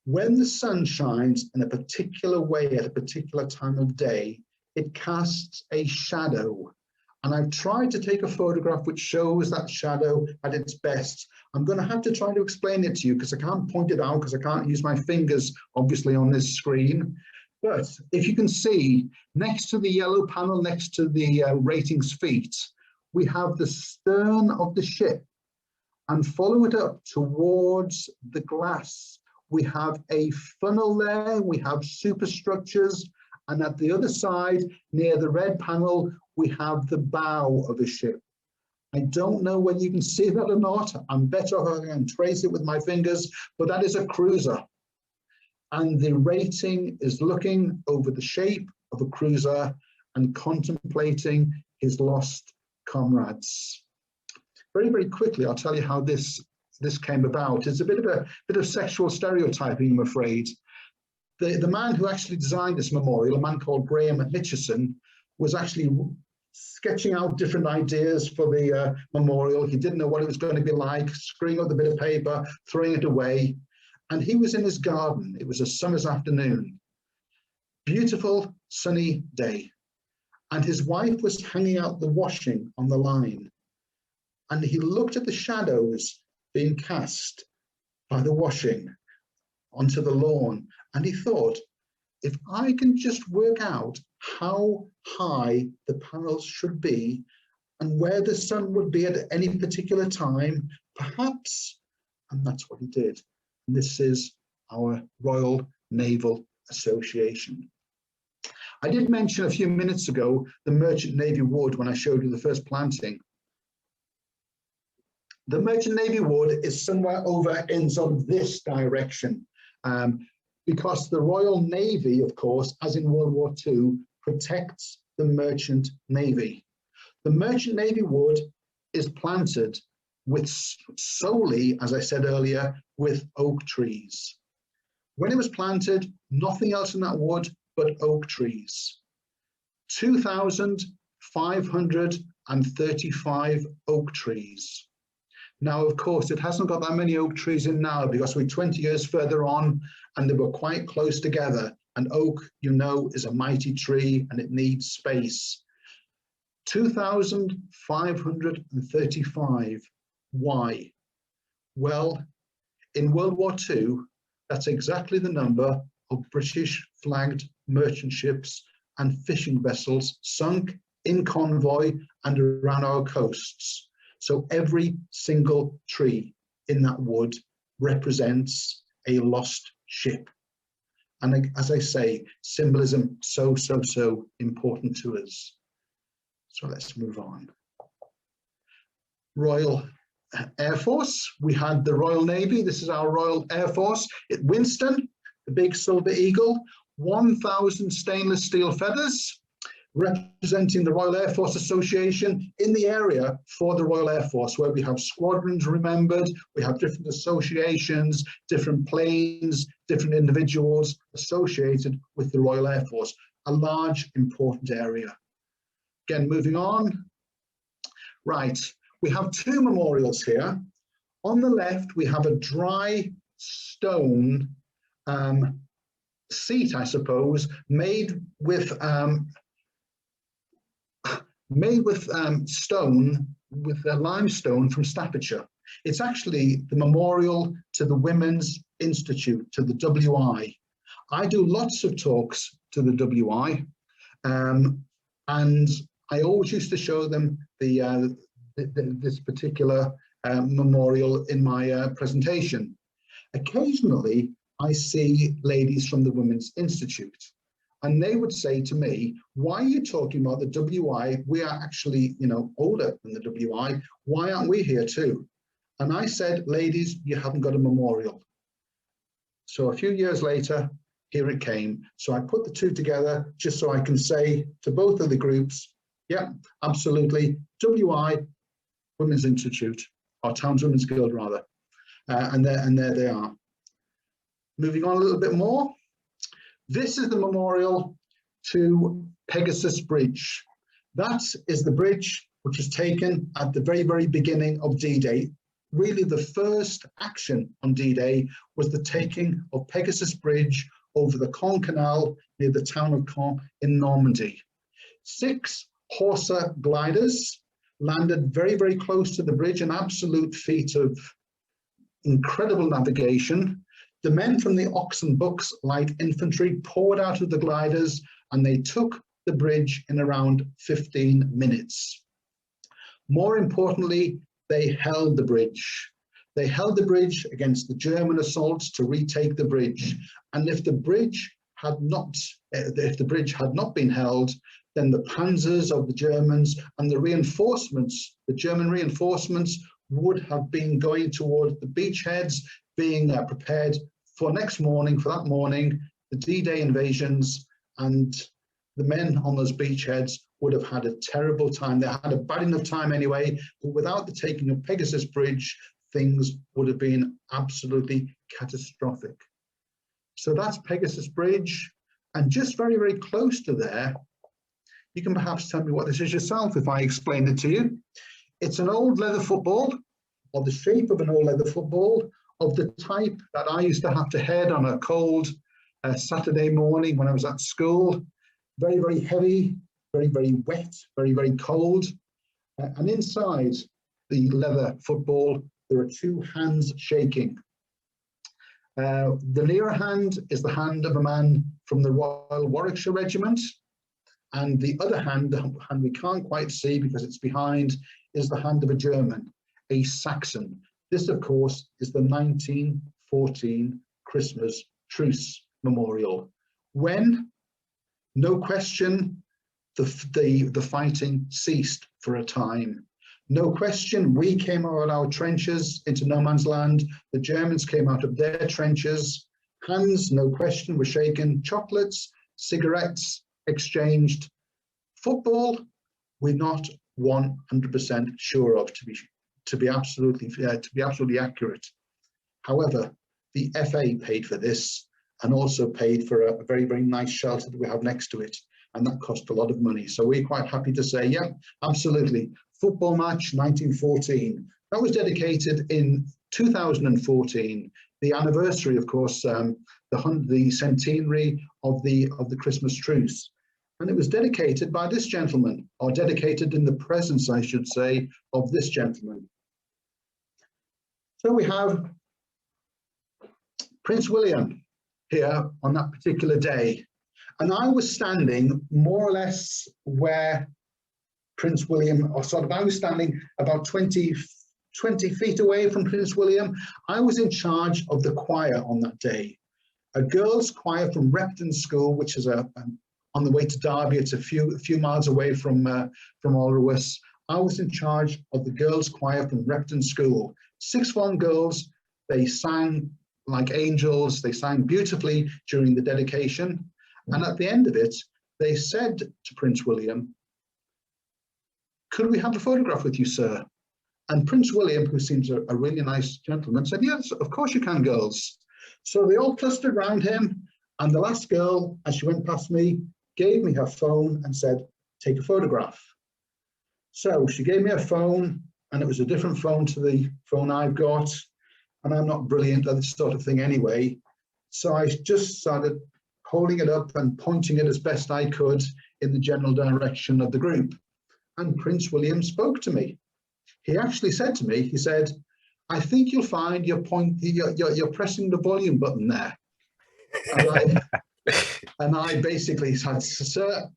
Speaker 3: When the sun shines in a particular way at a particular time of day, it casts a shadow. And I've tried to take a photograph which shows that shadow at its best. I'm going to have to try to explain it to you because I can't point it out because I can't use my fingers, obviously, on this screen. But if you can see, next to the yellow panel, next to the ratings feet, we have the stern of the ship. And follow it up towards the glass. We have a funnel there, we have superstructures, and at the other side, near the red panel, we have the bow of a ship. I don't know whether you can see that or not. I'm better if I can trace it with my fingers, but that is a cruiser. and the rating is looking over the shape of a cruiser and contemplating his lost comrades. Very, very quickly, I'll tell you how this came about. It's a bit of sexual stereotyping, I'm afraid. The man who actually designed this memorial, a man called Graham Mitchison, was actually sketching out different ideas for the memorial. He didn't know what it was going to be like, screwing up the bit of paper, throwing it away. And he was in his garden. It was a summer's afternoon. Beautiful, sunny day. And his wife was hanging out the washing on the line. And he looked at the shadows being cast by the washing onto the lawn. And he thought, if I can just work out how high the panels should be and where the sun would be at any particular time, perhaps, and that's what he did. And this is our Royal Naval Association. I did mention a few minutes ago the Merchant Navy wood when I showed you the first planting. The Merchant Navy wood is somewhere over in sort of this direction, because the Royal Navy, of course, as in World War II, protects the Merchant Navy. The Merchant Navy wood is planted with solely, as I said earlier, with oak trees. When it was planted, nothing else in that wood but oak trees. 2,535 oak trees. Now, of course, it hasn't got that many oak trees in now because we're 20 years further on and they were quite close together. And oak, you know, is a mighty tree and it needs space. 2,535. Why? Well, in World War II, that's exactly the number of British flagged merchant ships and fishing vessels sunk in convoy and around our coasts. So every single tree in that wood represents a lost ship. And as I say, symbolism so important to us. So let's move on. Royal Air Force, we had the Royal Navy. This is our Royal Air Force at Winston, the big silver eagle, 1,000 stainless steel feathers, representing the Royal Air Force Association in the area for the Royal Air Force, where we have squadrons remembered, we have different associations, different planes, different individuals associated with the Royal Air Force, a large, important area. Again, moving on. Right, we have two memorials here. On the left, we have a dry stone seat, I suppose, made with stone, with limestone from Staffordshire. It's actually the memorial to the Women's Institute, to the WI. I do lots of talks to the WI, and I always used to show them this particular memorial in my presentation. Occasionally, I see ladies from the Women's Institute, and they would say to me, why are you talking about the WI? We are actually, you know, older than the WI. Why aren't we here too? And I said, ladies, you haven't got a memorial. So a few years later, here it came. So I put the two together just so I can say to both of the groups, yeah, absolutely, WI, Women's Institute, or Towns Women's Guild rather. And there they are. Moving on a little bit more. This is the memorial to Pegasus Bridge. That is the bridge which was taken at the very beginning of D-Day. Really, the first action on D-Day was the taking of Pegasus Bridge over the Caen Canal near the town of Caen in Normandy. 6 Forster gliders landed very close to the bridge, an absolute feat of incredible navigation. The men from the Oxen Bucks Light Infantry poured out of the gliders and they took the bridge in around 15 minutes. More importantly, they held the bridge. They held the bridge against the German assaults to retake the bridge. And if the bridge had not been held, then the panzers of the Germans and the reinforcements, the German reinforcements, would have been going towards the beachheads, being prepared for next morning, for that morning, the D-Day invasions, and the men on those beachheads would have had a terrible time. They had a bad enough time anyway, but without the taking of Pegasus Bridge, things would have been absolutely catastrophic. So that's Pegasus Bridge, and just very, very close to there, you can perhaps tell me what this is yourself if I explain it to you. It's an old leather football, or the shape of an old leather football, of the type that I used to have to head on a cold Saturday morning when I was at school. Very, very heavy, very, very wet, very, very cold. And inside the leather football, there are two hands shaking. The nearer hand is the hand of a man from the Royal Warwickshire Regiment, and the other hand, the hand we can't quite see because it's behind, is the hand of a German, a Saxon. This, of course, is the 1914 Christmas Truce Memorial, when, no question, the fighting ceased for a time. No question, we came out of our trenches into no man's land. The Germans came out of their trenches. Hands, no question, were shaken. Chocolates, cigarettes exchanged. Football, we're not 100% sure of, to be absolutely accurate. However, the FA paid for this and also paid for a very, very nice shelter that we have next to it. And that cost a lot of money. So we're quite happy to say, yeah, absolutely. Football match 1914. That was dedicated in 2014, the anniversary, of course, the centenary of the Christmas truce. And it was dedicated by this gentleman, or dedicated in the presence, I should say, of this gentleman. So we have Prince William here on that particular day. And I was standing more or less where Prince William, or sort of, I was standing about 20 feet away from Prince William. I was in charge of the choir on that day. A girls' choir from Repton School, which is on the way to Derby. It's a few miles away from Alrewas. I was in charge of the girls' choir from Repton School. Sixth form girls, they sang like angels. They sang beautifully during the dedication. And at the end of it, they said to Prince William, "Could we have a photograph with you, sir?" And Prince William, who seems a really nice gentleman, said, "Yes, of course you can, girls." So they all clustered around him. And the last girl, as she went past me, gave me her phone and said, "Take a photograph." So she gave me a phone, and it was a different phone to the phone I've got. And I'm not brilliant at this sort of thing anyway. So I just started holding it up and pointing it as best I could in the general direction of the group. And Prince William spoke to me. He actually said to me, he said, "I think you'll find you're pressing the volume button there." And I basically said, "Sir,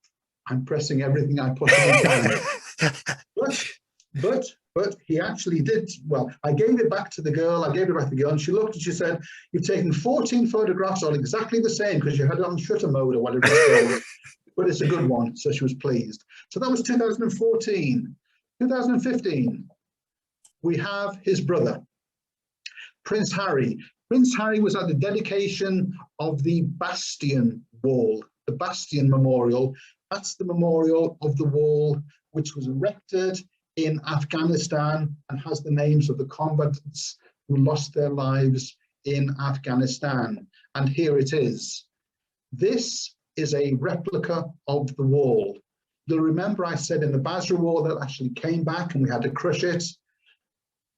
Speaker 3: I'm pressing everything I possibly can." But he actually did, well, I gave it back to the girl, and she looked and she said, "You've taken 14 photographs all exactly the same because you had it on shutter mode or whatever it's called." But it's a good one, so she was pleased. So that was 2014. 2015, we have his brother, Prince Harry. Prince Harry was at the dedication of the Bastion Wall, the Bastion Memorial. That's the memorial of the wall which was erected in Afghanistan and has the names of the combatants who lost their lives in Afghanistan. And here it is. This is a replica of the wall. You'll remember I said in the Bazaar Wall that actually came back and we had to crush it.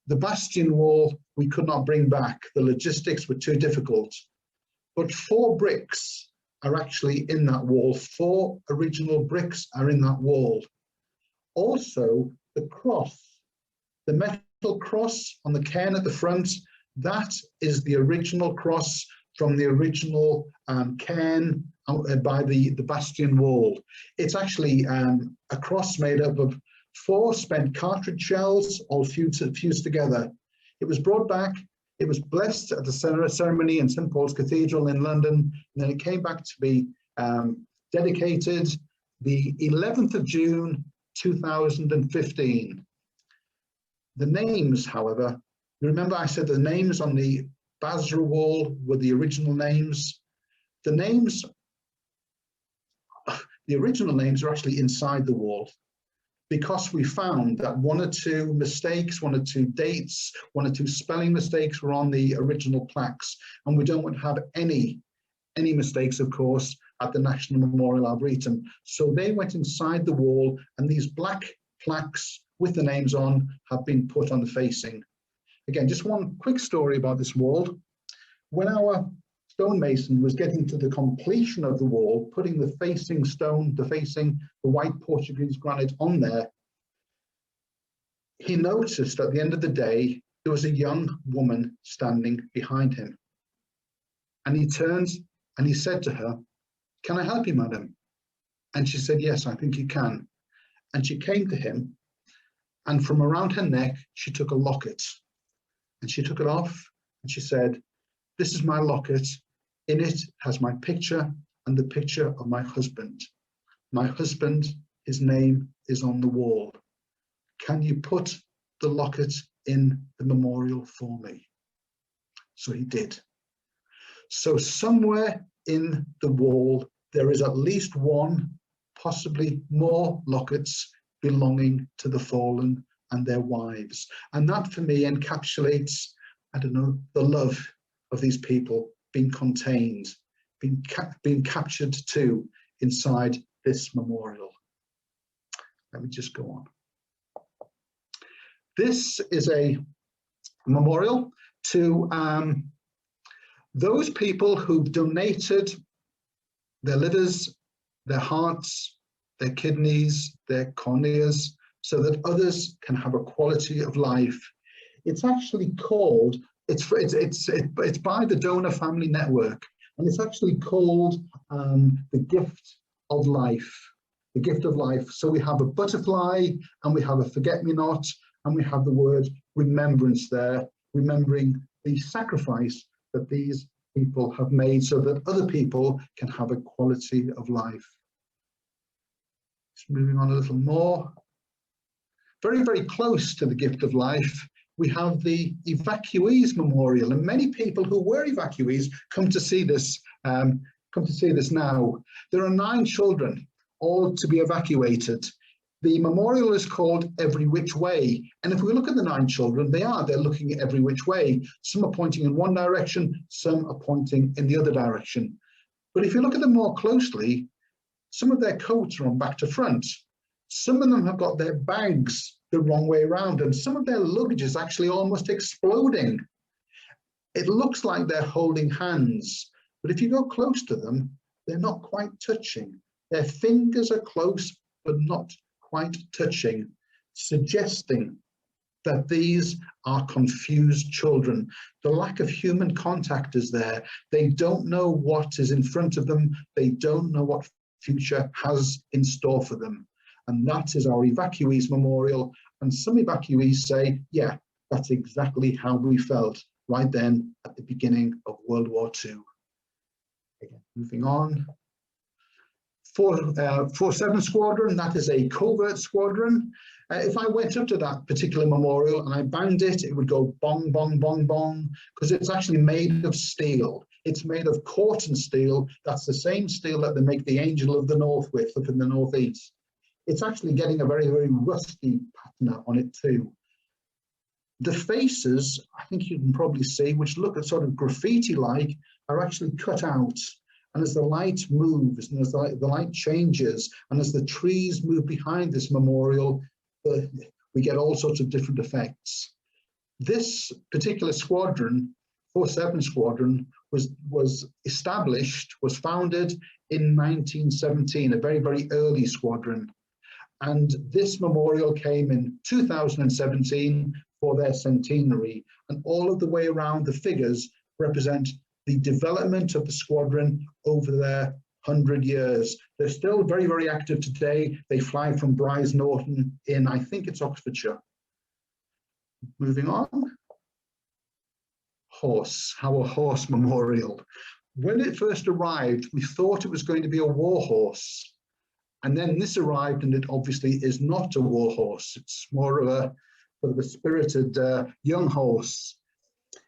Speaker 3: The Bastion Wall we could not bring back. The logistics were too difficult. But 4 bricks are actually in that wall. 4 original bricks are in that wall. Also, the cross, the metal cross on the cairn at the front, that is the original cross from the original cairn by the Bastion Wall. It's actually a cross made up of 4 spent cartridge shells all fused together. It was brought back, it was blessed at the ceremony in St. Paul's Cathedral in London, and then it came back to be dedicated the 11th of June 2015. The names, however, you remember I said the names on the Bazaar Wall were the original names. The original names are actually inside the wall, because we found that one or two mistakes, one or two dates, one or two spelling mistakes were on the original plaques, and we don't want to have any mistakes, of course, at the National Memorial Arboretum. So they went inside the wall, and these black plaques with the names on have been put on the facing. Again, just one quick story about this wall. When our stonemason was getting to the completion of the wall, putting the facing stone, the white Portuguese granite on there, he noticed at the end of the day, there was a young woman standing behind him. And he turned and he said to her, "Can I help you, madam?" And she said, "Yes, I think you can." And she came to him, and from around her neck, she took a locket. And she took it off, and she said, "This is my locket. In it has my picture and the picture of my husband. My husband, his name is on the wall. Can you put the locket in the memorial for me?" So he did. So somewhere in the wall, there is at least one, possibly more lockets belonging to the fallen and their wives. And that for me encapsulates, I don't know, the love of these people being contained, being captured too inside this memorial. Let me just go on. This is a memorial to those people who've donated their livers, their hearts, their kidneys, their corneas, so that others can have a quality of life. It's actually called, it's by the Donor Family Network, and it's actually called the gift of life. The gift of life. So we have a butterfly, and we have a forget-me-not, and we have the word remembrance there, remembering the sacrifice that these people have made so that other people can have a quality of life. Just moving on a little more. Very, very close to the gift of life, we have the Evacuees Memorial, and many people who were evacuees come to see this now. There are 9 children, all to be evacuated. The memorial is called Every Which Way, and if we look at the 9 children, they're looking every which way. Some are pointing in one direction, some are pointing in the other direction. But if you look at them more closely, some of their coats are on back to front. Some of them have got their bags the wrong way around, and some of their luggage is actually almost exploding. It looks like they're holding hands, but if you go close to them, they're not quite touching. Their fingers are close, but not quite touching, suggesting that these are confused children. The lack of human contact is there. They don't know what is in front of them. They don't know what future has in store for them. And that is our Evacuees Memorial. And some evacuees say, yeah, that's exactly how we felt right then at the beginning of World War II. Again, moving on. 47 Squadron, that is a covert squadron. If I went up to that particular memorial and I banged it, it would go bong, bong, bong, bong, because it's actually made of steel. It's made of corten steel. That's the same steel that they make the Angel of the North with up in the northeast. It's actually getting a very, very rusty patina on it too. The faces, I think you can probably see, which look at sort of graffiti-like, are actually cut out. And as the light moves, and as the light changes, and as the trees move behind this memorial, we get all sorts of different effects. This particular squadron, 47 Squadron, was established, was founded in 1917, a very, very early squadron. And this memorial came in 2017 for their centenary. And all of the way around, the figures represent the development of the squadron over their 100 years. They're still very, very active today. They fly from Bryce Norton in, I think it's Oxfordshire. Moving on. Horse, our horse memorial. When it first arrived, we thought it was going to be a war horse. And then this arrived, and it obviously is not a war horse. It's more of a sort of a spirited young horse.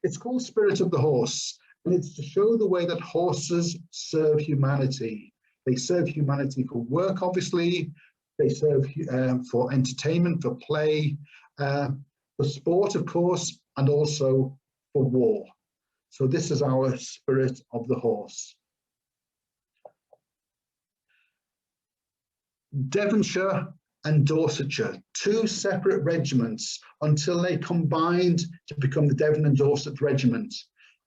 Speaker 3: It's called Spirit of the Horse, and it's to show the way that horses serve humanity. They serve humanity for work, obviously. They serve for entertainment, for play, for sport, of course, and also for war. So this is our Spirit of the Horse. Devonshire and Dorsetshire, two separate regiments until they combined to become the Devon and Dorset Regiment.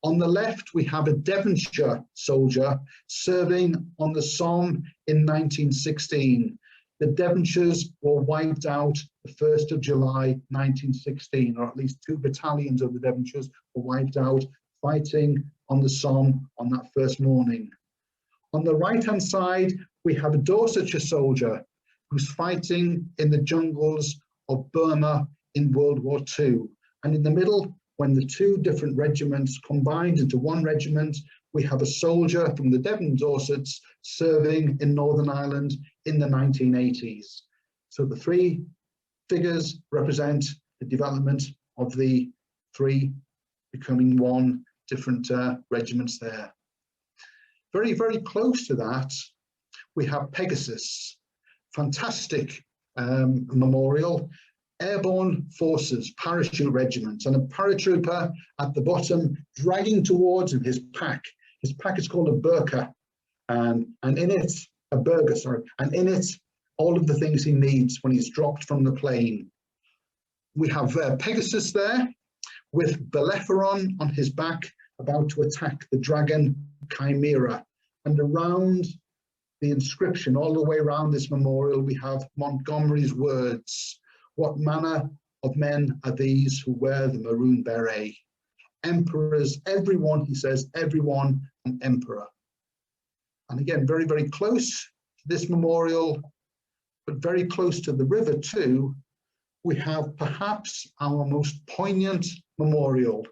Speaker 3: On the left, we have a Devonshire soldier serving on the Somme in 1916. The Devonshires were wiped out the 1st of July 1916, or at least 2 battalions of the Devonshires were wiped out fighting on the Somme on that first morning. On the right-hand side, we have a Dorsetshire soldier who's fighting in the jungles of Burma in World War II. And in the middle, when the two different regiments combined into one regiment, we have a soldier from the Devon Dorsets serving in Northern Ireland in the 1980s. So the three figures represent the development of the three becoming one different regiments there. Very, very close to that, we have Pegasus, fantastic memorial, Airborne Forces Parachute Regiment, and a paratrooper at the bottom dragging towards him his pack. His pack is called a burqa, and in it, a burger, sorry, and in it, all of the things he needs when he's dropped from the plane. We have Pegasus there with Bellerophon on his back, about to attack the dragon Chimera. And around the inscription, all the way around this memorial, we have Montgomery's words. What manner of men are these who wear the maroon beret? Emperors, everyone, he says, everyone an emperor. And again, very, very close to this memorial, but very close to the river too, we have perhaps our most poignant memorial.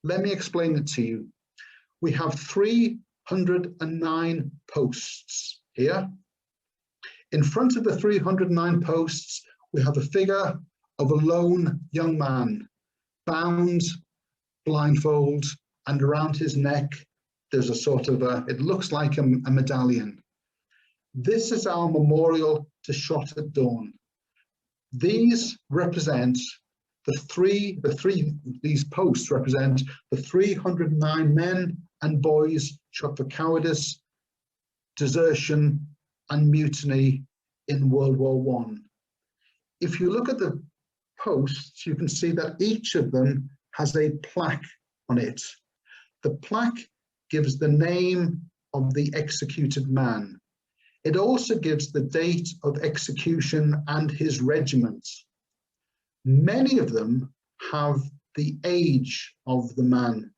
Speaker 3: Let me explain it to you. We have 309 posts here. In front of the 309 posts, we have a figure of a lone young man, bound, blindfold, and around his neck, there's a sort of it looks like a medallion. This is our memorial to Shot at Dawn. These represent these posts represent the 309 men and boys shot for cowardice, desertion, and mutiny in World War I. If you look at the posts, you can see that each of them has a plaque on it. The plaque gives the name of the executed man. It also gives the date of execution and his regiment. Many of them have the age of the man.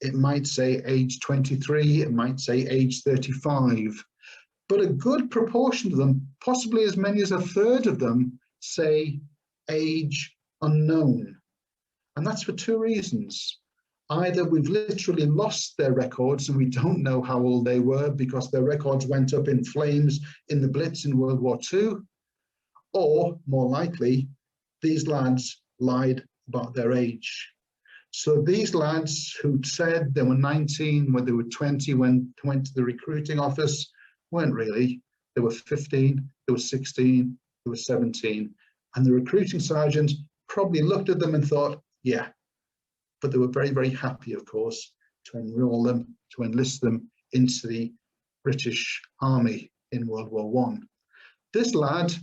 Speaker 3: It might say age 23, it might say age 35, but a good proportion of them, possibly as many as a third of them, say age unknown. And that's for two reasons. Either we've literally lost their records and we don't know how old they were because their records went up in flames in the Blitz in World War II, or more likely, these lads lied about their age. So these lads who said they were 19 when they were 20 when they went to the recruiting office weren't really. They were 15, they were 16, they were 17. And the recruiting sergeant probably looked at them and thought, yeah, but they were very, very happy, of course, to enroll them, to enlist them into the British Army in World War I. This lad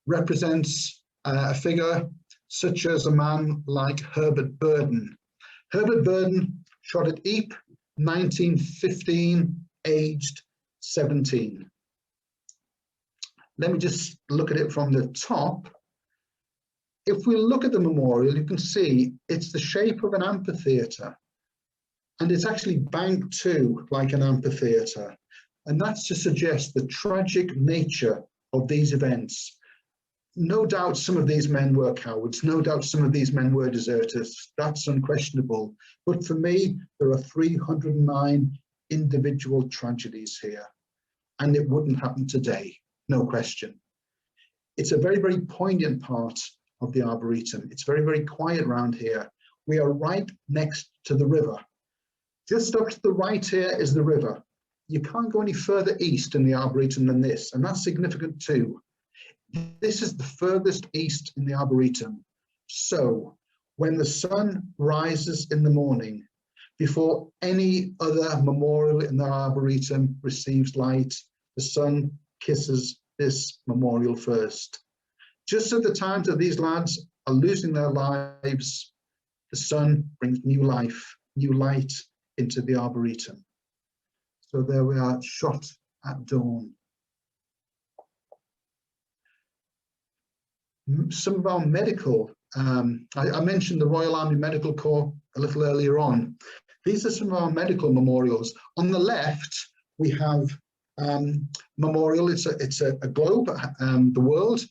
Speaker 3: represents a figure such as a man like Herbert Burden. Herbert Burden shot at Ypres, 1915, aged 17. Let me just look at it from the top. If we look at the memorial, you can see it's the shape of an amphitheatre, and it's actually banked too, like an amphitheatre. And that's to suggest the tragic nature of these events. No doubt some of these men were cowards. No doubt some of these men were deserters. That's unquestionable. But for me, there are 309 individual tragedies here, and it wouldn't happen today, no question. It's a very, very poignant part of the Arboretum. It's very, very quiet around here. we are right next to the river. Just up to the right here is the river. You can't go any further east in the Arboretum than this, and that's significant too. This is the furthest east in the Arboretum. So when the sun rises in the morning, before any other memorial in the Arboretum receives light, the sun kisses this memorial first. Just at the time that these lads are losing their lives, the sun brings new life, new light into the Arboretum. So there we are, shot at dawn. Some of our medical, I mentioned the Royal Army Medical Corps a little earlier on. These are some of our medical memorials. On the left, we have memorial. It's a globe, the world,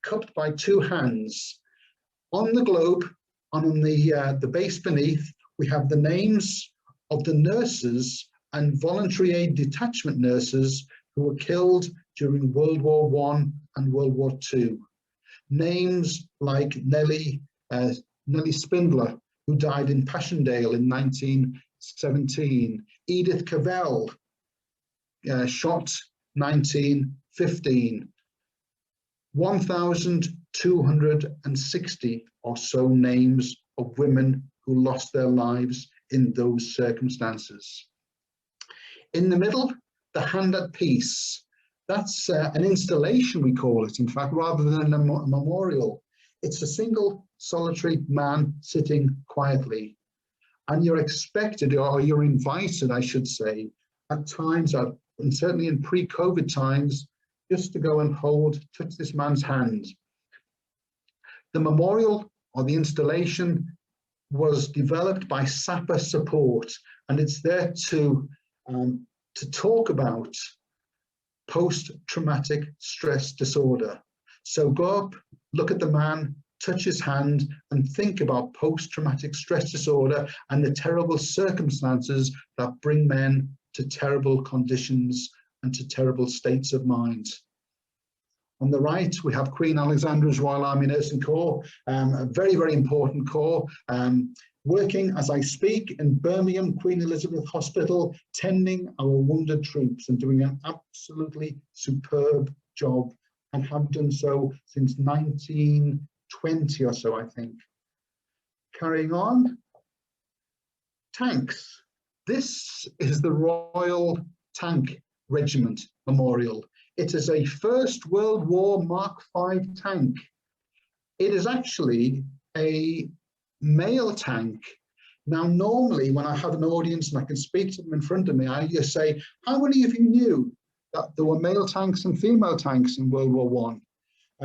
Speaker 3: cupped by two hands. On the globe, on the base beneath, we have the names of the nurses and voluntary aid detachment nurses who were killed during World War I and World War II. Names like Nellie Spindler, who died in Passchendaele in 1917, Edith Cavell, shot 1915, 1,260 or so names of women who lost their lives in those circumstances. In the middle, the Hand at Peace. That's an installation, we call it, in fact, rather than a memorial. It's a single solitary man sitting quietly. And you're expected, or you're invited, I should say, at times, and certainly in pre-COVID times, just to go and touch this man's hand. The memorial, or the installation, was developed by SAPA Support, and it's there to talk about post-traumatic stress disorder. So go up, look at the man, touch his hand, and think about post-traumatic stress disorder and the terrible circumstances that bring men to terrible conditions and to terrible states of mind. On the right, we have Queen Alexandra's Royal Army Nursing Corps, a very, very important corps, working as I speak in Birmingham Queen Elizabeth Hospital, tending our wounded troops and doing an absolutely superb job, and have done so since 1920 or so, I think. Carrying on, tanks. This is the Royal Tank Regiment Memorial. It is a First World War Mark V tank. It is actually a male tank. Now, normally when I have an audience and I can speak to them in front of me, I just say, how many of you knew that there were male tanks and female tanks in World War I?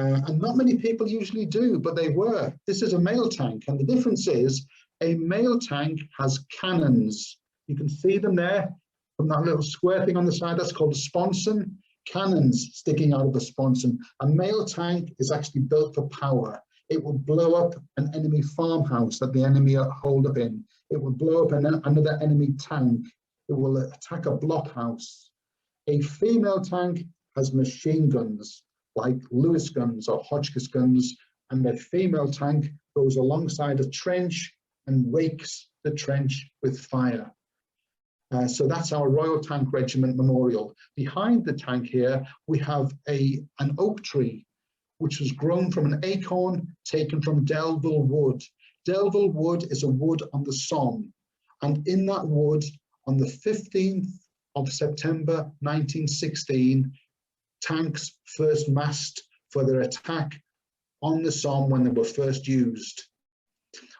Speaker 3: And not many people usually do, but they were. This is a male tank, and the difference is a male tank has cannons. You can see them there from that little square thing on the side. That's called a sponson. Cannons sticking out of the sponson. A male tank is actually built for power. It will blow up an enemy farmhouse that the enemy are holed up in. It will blow up another enemy tank. It will attack a blockhouse. A female tank has machine guns like Lewis guns or Hotchkiss guns, and the female tank goes alongside a trench and rakes the trench with fire. So that's our Royal Tank Regiment Memorial. Behind the tank here, we have an oak tree, which was grown from an acorn taken from Delville Wood. Delville Wood is a wood on the Somme. And in that wood, on the 15th of September 1916, tanks first massed for their attack on the Somme when they were first used.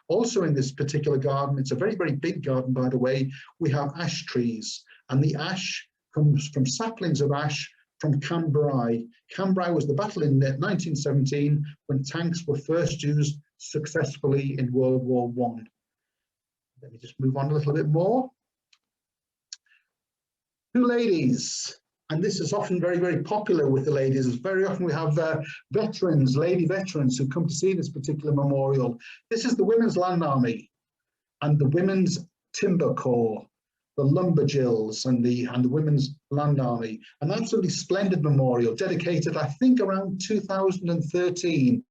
Speaker 3: Also in this particular garden, it's a very, very big garden, by the way, we have ash trees, and the ash comes from saplings of ash from Cambrai. Cambrai was the battle in 1917 when tanks were first used successfully in World War I. Let me just move on a little bit more. Two ladies, and this is often very, very popular with the ladies. Very often we have veterans, lady veterans, who come to see this particular memorial. This is the Women's Land Army and the Women's Timber Corps, the Lumberjills and the Women's Land Army. An absolutely splendid memorial dedicated, I think, around 2013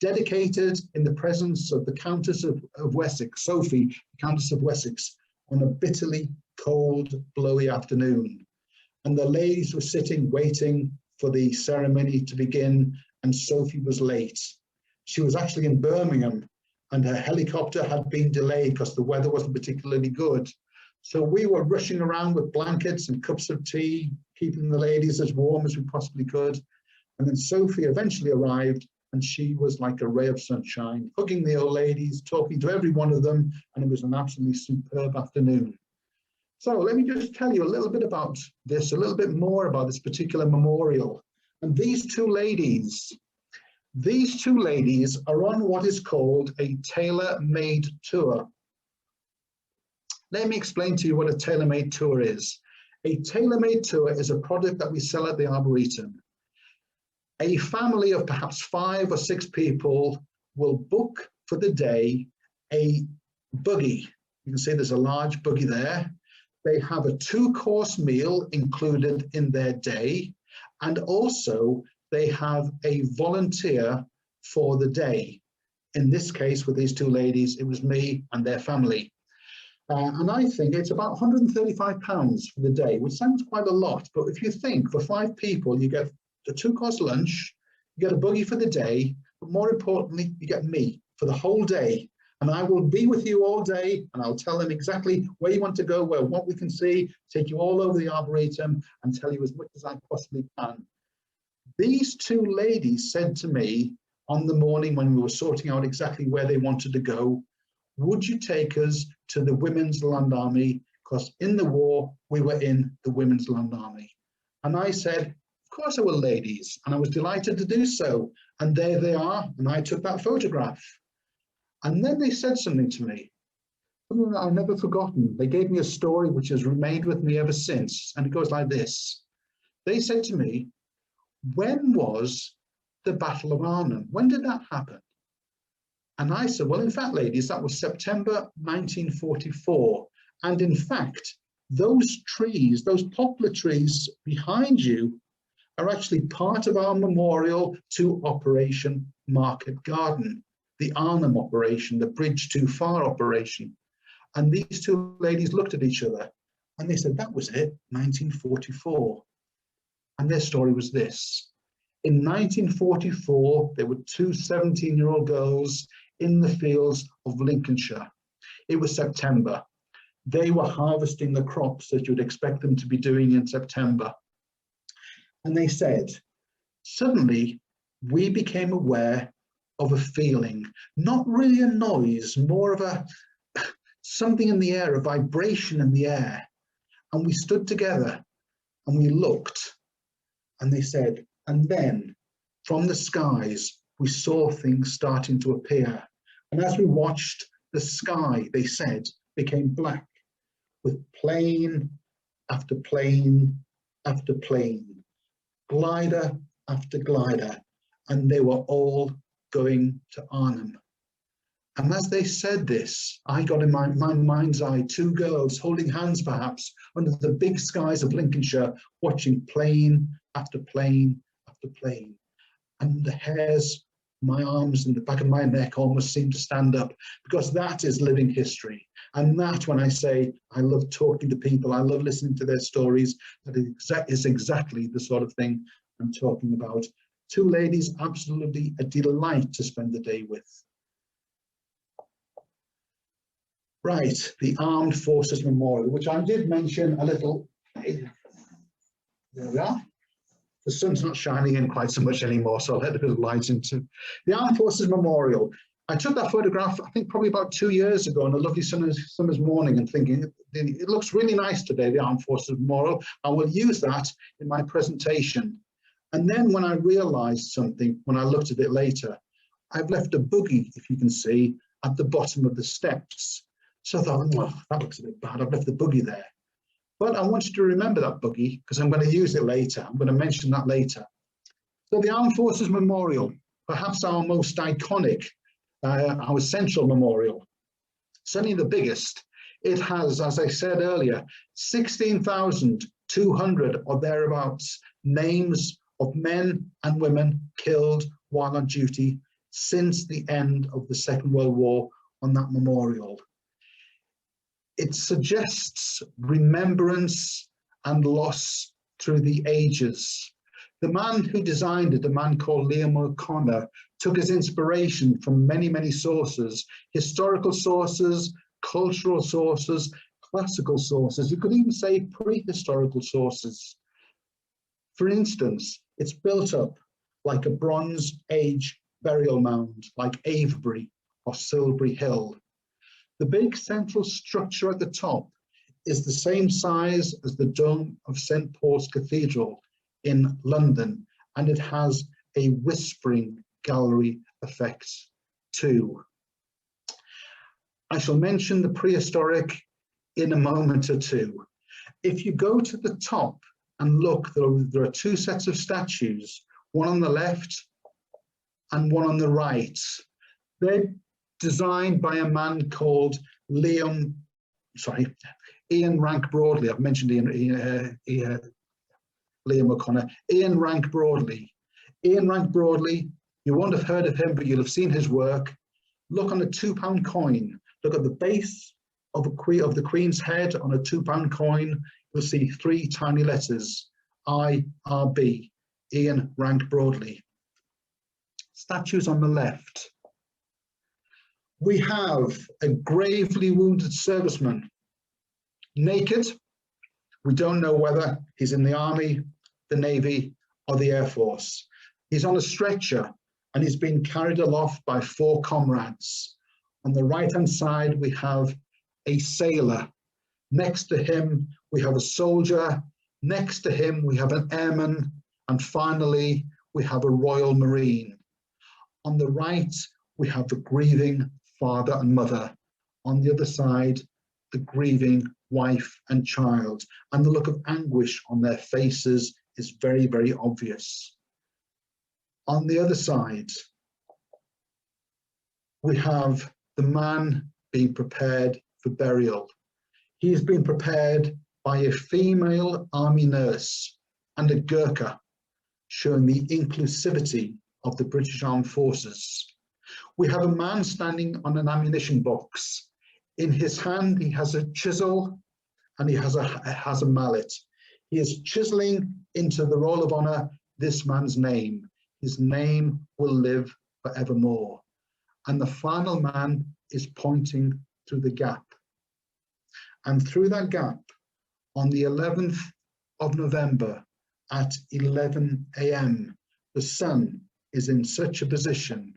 Speaker 3: dedicated in the presence of the Countess of Wessex, Sophie, the Countess of Wessex, on a bitterly cold, blowy afternoon. And the ladies were sitting, waiting for the ceremony to begin, and Sophie was late. She was actually in Birmingham, and her helicopter had been delayed because the weather wasn't particularly good. So we were rushing around with blankets and cups of tea, keeping the ladies as warm as we possibly could. And then Sophie eventually arrived, and she was like a ray of sunshine, hugging the old ladies, talking to every one of them, and it was an absolutely superb afternoon. So let me just tell you a little bit about this, a little bit more about this particular memorial. And these two ladies are on what is called a tailor-made tour. Let me explain to you what a tailor-made tour is. A tailor-made tour is a product that we sell at the Arboretum. A family of perhaps 5 or 6 people will book for the day a buggy. You can see there's a large buggy there. They have a 2-course meal included in their day, and also they have a volunteer for the day. In this case, with these 2 ladies, it was me and their family. And I think it's about £135 for the day, which sounds quite a lot. But if you think for 5 people, you get the 2-course lunch, you get a buggy for the day, but more importantly, you get me for the whole day. And I will be with you all day, and I'll tell them exactly where you want to go, what we can see, take you all over the Arboretum and tell you as much as I possibly can. These 2 ladies said to me on the morning when we were sorting out exactly where they wanted to go, would you take us to the Women's Land Army? Because in the war, we were in the Women's Land Army. And I said, of course I will, ladies. And I was delighted to do so. And there they are. And I took that photograph. And then they said something to me, something that I've never forgotten. They gave me a story which has remained with me ever since. And it goes like this. They said to me, when was the Battle of Arnhem? When did that happen? And I said, well, in fact, ladies, that was September 1944. And in fact, those trees, those poplar trees behind you are actually part of our memorial to Operation Market Garden, the Arnhem operation, the Bridge Too Far operation. And these 2 ladies looked at each other and they said, that was it, 1944. And their story was this. In 1944, there were 2 17-year-old girls in the fields of Lincolnshire. It was September. They were harvesting the crops that you'd expect them to be doing in September. And they said, suddenly we became aware of a feeling, not really a noise, more of a something in the air, a vibration in the air. And we stood together and we looked, and they said, and then from the skies, we saw things starting to appear. And as we watched, the sky, they said, became black with plane after plane after plane, glider after glider, and they were all going to Arnhem. And as they said this, I got in my mind's eye 2 girls holding hands perhaps under the big skies of Lincolnshire, watching plane after plane after plane. And the hairs, my arms and the back of my neck almost seemed to stand up, because that is living history. And that, when I say I love talking to people, I love listening to their stories, that is exactly the sort of thing I'm talking about. 2 ladies, absolutely a delight to spend the day with. Right, the Armed Forces Memorial, which I did mention a little. There we are. The sun's not shining in quite so much anymore, so I'll let a bit of light into the Armed Forces Memorial. I took that photograph, I think probably about 2 years ago on a lovely summer's morning, and thinking, it looks really nice today, the Armed Forces Memorial. I will use that in my presentation. And then when I realized something, when I looked at it later, I've left a buggy, if you can see, at the bottom of the steps. So I thought, oh, that looks a bit bad, I've left the buggy there. But I wanted to remember that buggy because I'm going to use it later. I'm going to mention that later. So the Armed Forces Memorial, perhaps our most iconic, our central memorial, certainly the biggest. It has, as I said earlier, 16,200 or thereabouts names of men and women killed while on duty since the end of the Second World War on that memorial. It suggests remembrance and loss through the ages. The man who designed it, a man called Liam O'Connor, took his inspiration from many, many sources, historical sources, cultural sources, classical sources, you could even say prehistorical sources. For instance, it's built up like a Bronze Age burial mound, like Avebury or Silbury Hill. The big central structure at the top is the same size as the dome of St. Paul's Cathedral in London, and it has a whispering gallery effect too. I shall mention the prehistoric in a moment or two. If you go to the top and look, there are two sets of statues, one on the left and one on the right. They're designed by a man called Ian Rank Broadley. I've mentioned Liam O'Connor. Ian Rank Broadley. Ian Rank Broadley, you won't have heard of him, but you'll have seen his work. Look on a £2 coin. Look at the base of the Queen's head on a £2 coin. You'll see 3 tiny letters, IRB, Ian Rank Broadley. Statues on the left. We have a gravely wounded serviceman, naked. We don't know whether he's in the Army, the Navy, or the Air Force. He's on a stretcher and he's been carried aloft by 4 comrades. On the right-hand side, we have a sailor. Next to him, we have a soldier. Next to him, we have an airman. And finally, we have a Royal Marine. On the right, we have the grieving father and mother. On the other side, the grieving wife and child. And the look of anguish on their faces is very, very obvious. On the other side, we have the man being prepared for burial. He's been prepared by a female army nurse and a Gurkha, showing the inclusivity of the British Armed Forces. We have a man standing on an ammunition box. In his hand, he has a chisel and he has a mallet. He is chiseling into the Roll of Honour this man's name. His name will live forevermore. And the final man is pointing through the gap. And through that gap, on the 11th of November at 11 AM, the sun is in such a position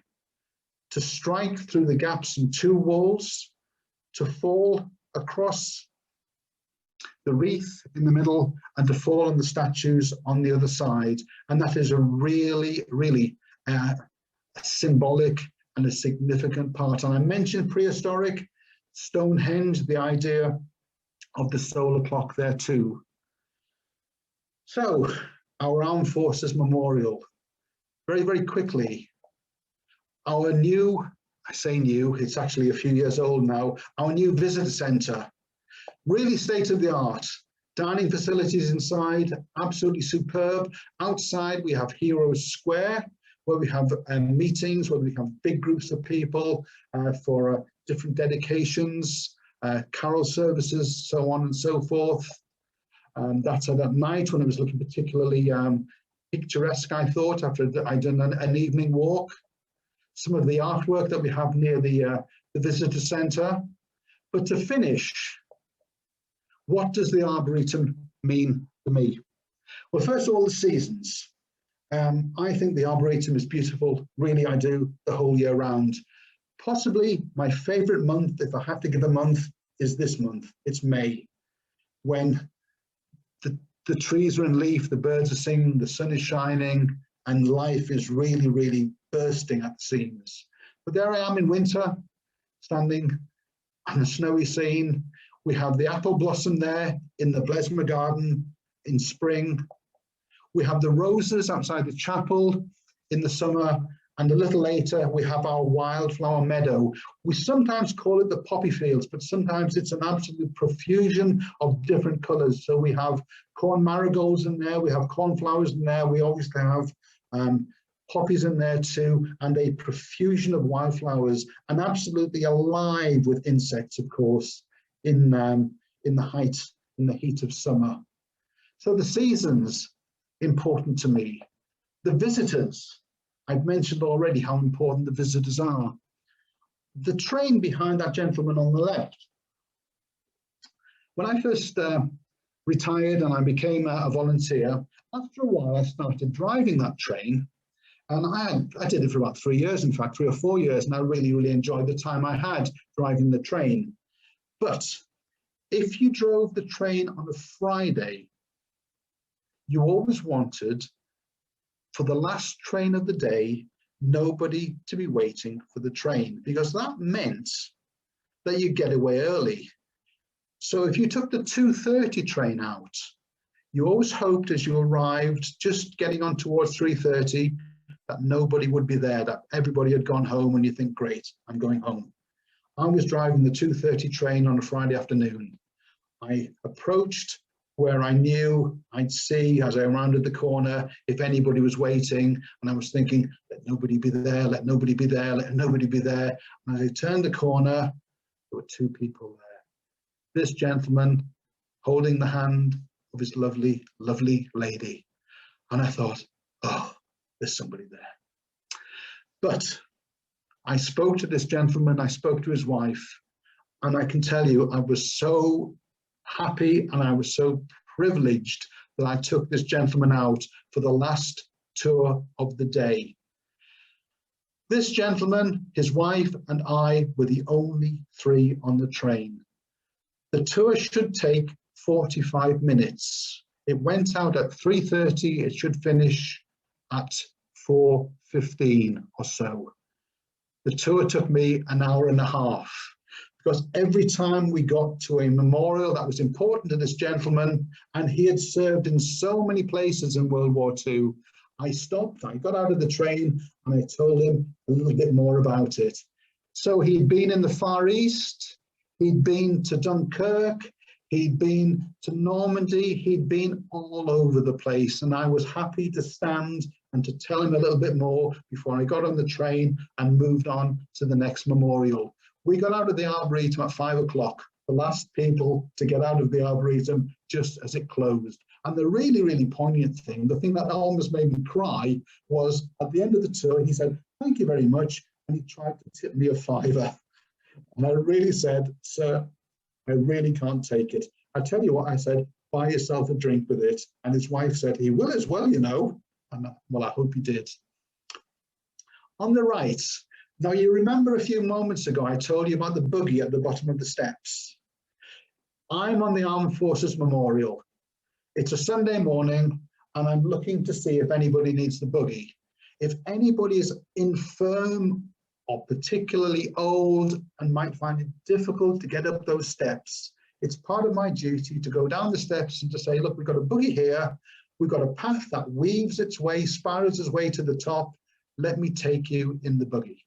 Speaker 3: to strike through the gaps in 2 walls, to fall across the wreath in the middle, and to fall on the statues on the other side. And that is a really, really symbolic and a significant part. And I mentioned prehistoric, Stonehenge, the idea of the solar clock there too. So, our Armed Forces Memorial. Very, very quickly, our new, I say new, it's actually a few years old now, our new visitor centre. Really state-of-the-art. Dining facilities inside, absolutely superb. Outside, we have Heroes Square, where we have meetings, where we have big groups of people for different dedications, carol services, so on and so forth. That's at night when it was looking particularly picturesque, I thought, after I'd done an evening walk. Some of the artwork that we have near the visitor centre. But to finish, what does the Arboretum mean to me? Well, first of all, the seasons. I think the Arboretum is beautiful, really I do, the whole year round. Possibly my favourite month, if I have to give a month, is this month. It's May, when the trees are in leaf, the birds are singing, the sun is shining, and life is really, really bursting at the seams. But there I am in winter, standing on a snowy scene. We have the apple blossom there in the Blesma garden in spring. We have the roses outside the chapel in the summer, and a little later we have our wildflower meadow. We sometimes call it the poppy fields, but sometimes it's an absolute profusion of different colours. So we have corn marigolds in there, we have cornflowers in there, we obviously have poppies in there too, and a profusion of wildflowers, and absolutely alive with insects, of course, in the heat of summer. So the seasons, important to me. The visitors, I've mentioned already how important the visitors are. The train behind that gentleman on the left. When I first retired and I became a volunteer, after a while I started driving that train, and I did it for about 3 years, in fact 3 or 4 years, and I really enjoyed the time I had driving the train. But if you drove the train on a Friday, you always wanted, for the last train of the day, nobody to be waiting for the train, because that meant that you get away early. So if you took the 2:30 train out, you always hoped as you arrived, just getting on towards 3:30, that nobody would be there, that everybody had gone home, and you think, great, I'm going home. I was driving the 2:30 train on a Friday afternoon. I approached where I knew I'd see as I rounded the corner if anybody was waiting, and I was thinking, let nobody be there, let nobody be there, let nobody be there. And as I turned the corner, there were 2 people there. This gentleman holding the hand of his lovely, lovely lady. And I thought, oh, there's somebody there. But I spoke to this gentleman, I spoke to his wife, and I can tell you, I was so happy and I was so privileged that I took this gentleman out for the last tour of the day. This gentleman, his wife, and I were the only 3 on the train. The tour should take 45 minutes. It went out at 3:30, it should finish at 4:15 or so. The tour took me an hour and a half, because every time we got to a memorial that was important to this gentleman, and he had served in so many places in World War II, I stopped, I got out of the train, and I told him a little bit more about it. So he'd been in the Far East, he'd been to Dunkirk, he'd been to Normandy, he'd been all over the place, and I was happy to stand and to tell him a little bit more before I got on the train and moved on to the next memorial. We got out of the Arboretum at 5 o'clock, the last people to get out of the Arboretum just as it closed. And the really poignant thing, the thing that almost made me cry, was at the end of the tour, he said, thank you very much, and he tried to tip me a £5. And I really said, sir, I really can't take it. I tell you what, I said, buy yourself a drink with it. And his wife said, he will as well, you know. And well, I hope he did. On the right, now you remember a few moments ago, I told you about the buggy at the bottom of the steps. I'm on the Armed Forces Memorial. It's a Sunday morning, and I'm looking to see if anybody needs the buggy. If anybody is infirm or particularly old and might find it difficult to get up those steps, it's part of my duty to go down the steps and to say, look, we've got a buggy here. We've got a path that weaves its way, spirals its way to the top. Let me take you in the buggy.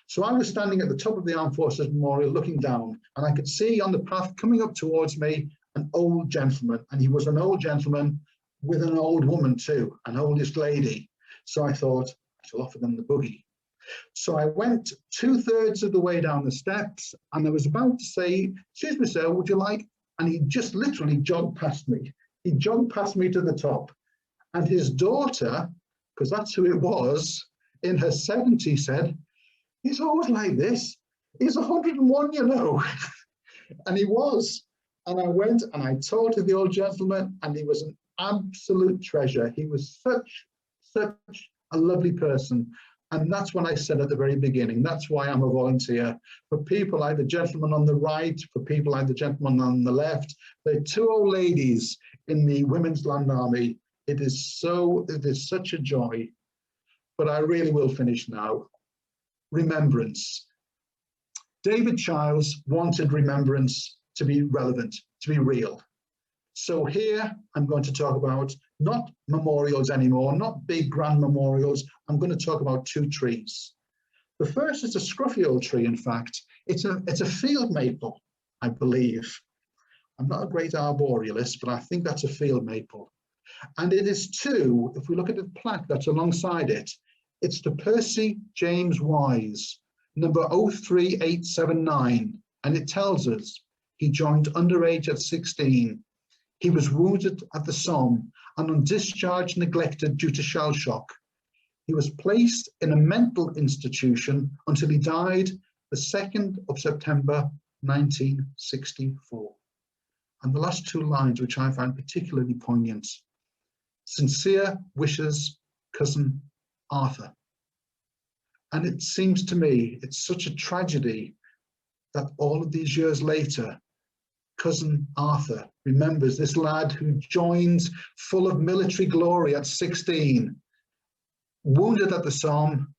Speaker 3: So I was standing at the top of the Armed Forces Memorial looking down, and I could see on the path coming up towards me an old gentleman, and he was an old gentleman with an old woman too, an oldest lady. So I thought, I shall offer them the buggy. So I went 2/3 of the way down the steps, and I was about to say, excuse me, sir, would you like? And he just literally jogged past me. He jogged past me to the top. And his daughter, because that's who it was, in her 70s said, he's always like this. He's 101, you know. And he was. And I went and I talked to the old gentleman, and he was an absolute treasure. He was such a lovely person. And that's what I said at the very beginning. That's why I'm a volunteer. For people like the gentleman on the right, for people like the gentleman on the left, they're 2 old ladies in the Women's Land Army. It is such a joy. But I really will finish now. Remembrance. David Childs wanted remembrance to be relevant, to be real. So here I'm going to talk about not memorials anymore, not big grand memorials. I'm going to talk about 2 trees. The first is a scruffy old tree, in fact. It's a field maple, I believe. I'm not a great arborealist, but I think that's a field maple. And it is too, if we look at the plaque that's alongside it, It's to Percy James Wise, number 03879, and it tells us he joined underage at 16. He was wounded at the Somme and on discharge neglected due to shell shock. He was placed in a mental institution until he died the 2nd of September 1964. And the last two lines, which I find particularly poignant: sincere wishes, cousin Arthur. And it seems to me it's such a tragedy that all of these years later, cousin Arthur remembers this lad who joins full of military glory at 16, wounded at the Somme.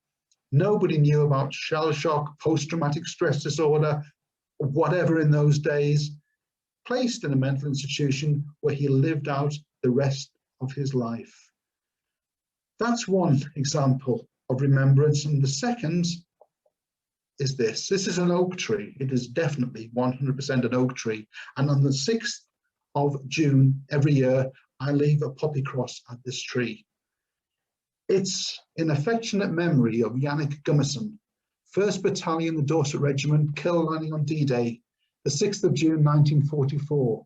Speaker 3: Nobody knew about shell shock, post-traumatic stress disorder, whatever in those days, placed in a mental institution where he lived out the rest of his life. That's one example of remembrance. And the second is this. This is an oak tree. It is definitely 100% an oak tree. And on the 6th of June every year, I leave a poppy cross at this tree. It's in affectionate memory of Yannick Gummerson, 1st Battalion, the Dorset Regiment, killed landing on D-Day, the 6th of June 1944,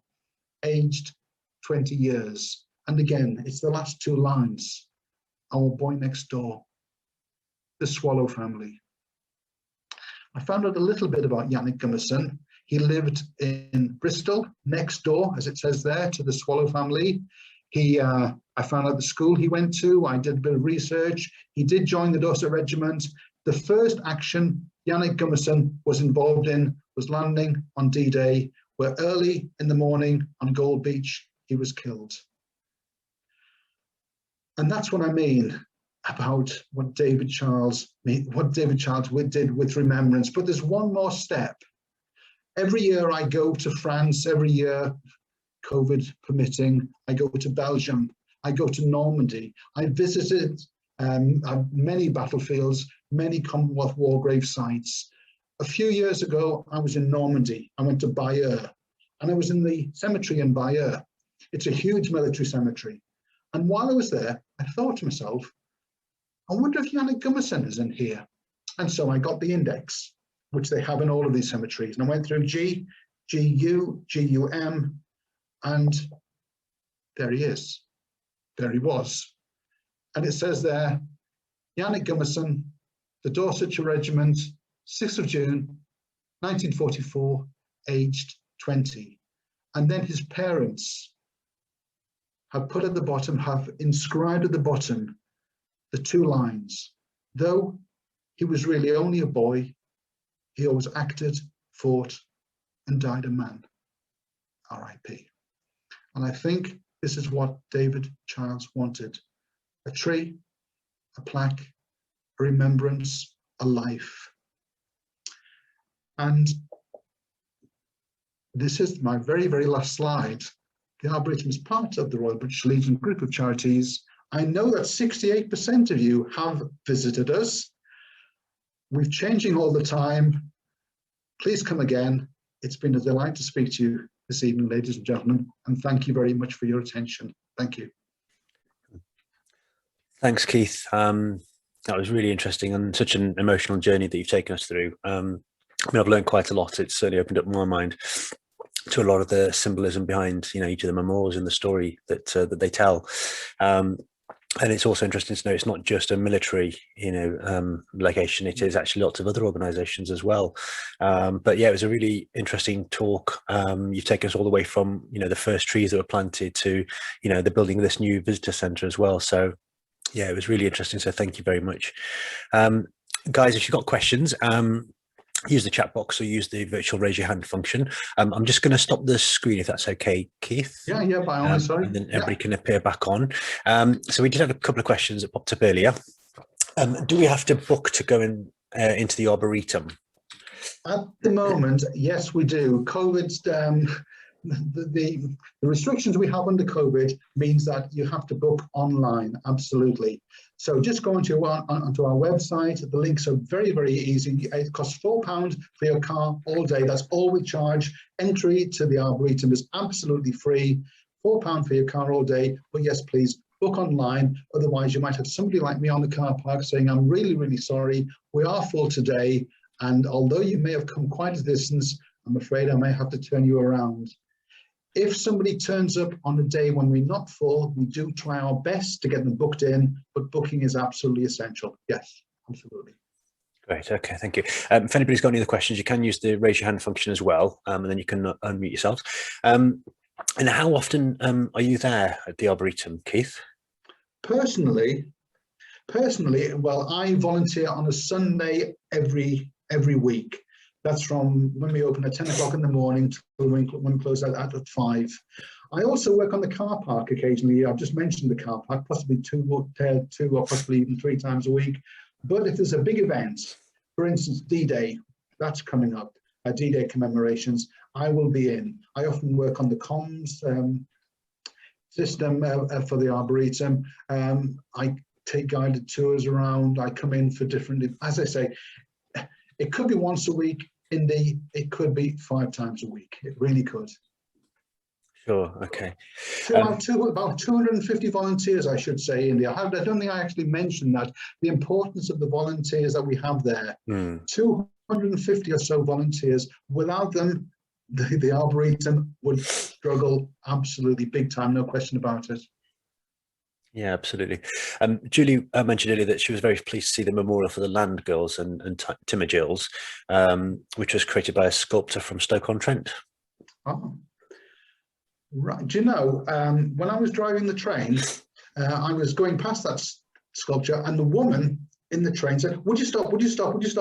Speaker 3: aged 20 years. And again, it's the last two lines. Our boy next door, the Swallow family. I found out a little bit about Yannick Gummerson. He lived in Bristol, next door, as it says there, to the Swallow family. I found out the school he went to. I did a bit of research. He did join the Dorset Regiment. The first action Yannick Gummerson was involved in was landing on D-Day, where early in the morning on Gold Beach, he was killed. And that's what I mean about what David Charles did with remembrance. But there's one more step. Every year I go to France, every year, COVID permitting, I go to Belgium, I go to Normandy. I visited many battlefields, many Commonwealth War grave sites. A few years ago, I was in Normandy. I went to Bayeux, and I was in the cemetery in Bayeux. It's a huge military cemetery. And while I was there, I thought to myself, I wonder if Yannick Gummerson is in here. And so I got the index, which they have in all of these cemeteries. And I went through G, GU, GUM, and there he is. There he was. And it says there, Yannick Gummerson, the Dorsetshire Regiment, 6th of June, 1944, aged 20. And then his parents have put at the bottom, have inscribed at the bottom, the two lines. Though he was really only a boy, he always acted, fought, and died a man. R.I.P. And I think this is what David Childs wanted. A tree, a plaque, a remembrance, a life. And this is my very, very last slide. The Arboretum is part of the Royal British Legion group of charities. I know that 68% of you have visited us. We're changing all the time. Please come again. It's been a delight to speak to you this evening, ladies and gentlemen, and thank you very much for your attention. Thank you.
Speaker 1: Thanks, Keith. That was really interesting and such an emotional journey that you've taken us through. I mean, I've learned quite a lot. It's certainly opened up my mind to a lot of the symbolism behind, each of the memorials in the story that that they tell. And it's also interesting to know it's not just a military, location. It is actually lots of other organisations as well. But yeah, it was a really interesting talk. You've taken us all the way from, the first trees that were planted to, the building of this new visitor centre as well. So yeah, it was really interesting. So thank you very much. Guys, if you've got questions, use the chat box or use the virtual raise your hand function. I'm just going to stop the screen if that's okay, Keith.
Speaker 3: Yeah, by all means, sorry.
Speaker 1: And then everybody can appear back on. So we did have a couple of questions that popped up earlier. Do we have to book to go into the Arboretum?
Speaker 3: At the moment, yes, we do. COVID's the restrictions we have under COVID means that you have to book online, absolutely. So just go onto our website. The links are very, very easy. It costs £4 for your car all day. That's all we charge. Entry to the Arboretum is absolutely free. £4 for your car all day. But yes, please book online. Otherwise, you might have somebody like me on the car park saying, I'm really, really sorry. We are full today. And although you may have come quite a distance, I'm afraid I may have to turn you around. If somebody turns up on a day when we're not full, we do try our best to get them booked in, but booking is absolutely essential. Yes, absolutely.
Speaker 1: Great. Okay, thank you. If anybody's got any other questions, you can use the raise your hand function as well, and then you can unmute yourselves. And how often are you there at the Arboretum, Keith?
Speaker 3: Personally, well, I volunteer on a Sunday every week. That's from when we open at 10 o'clock in the morning till when we close at 5. I also work on the car park occasionally. I've just mentioned the car park, possibly two or possibly even 3 times a week. But if there's a big event, for instance, D-Day, that's coming up, D-Day commemorations, I will be in. I often work on the comms system for the Arboretum. I take guided tours around. I come in for different, as I say, it could be once a week. Indeed, it could be 5 times a week. It really could.
Speaker 1: Sure. Okay.
Speaker 3: So about 250 volunteers, I should say, India. I don't think I actually mentioned that, the importance of the volunteers that we have there. 250 or so volunteers. Without them, the Arboretum would struggle absolutely big time, no question about it.
Speaker 1: Yeah, absolutely. Julie mentioned earlier that she was very pleased to see the memorial for the land girls and Timajills, which was created by a sculptor from Stoke-on-Trent.
Speaker 3: Oh. Right. Do you know, when I was driving the train, I was going past that sculpture, and the woman in the train said, would you stop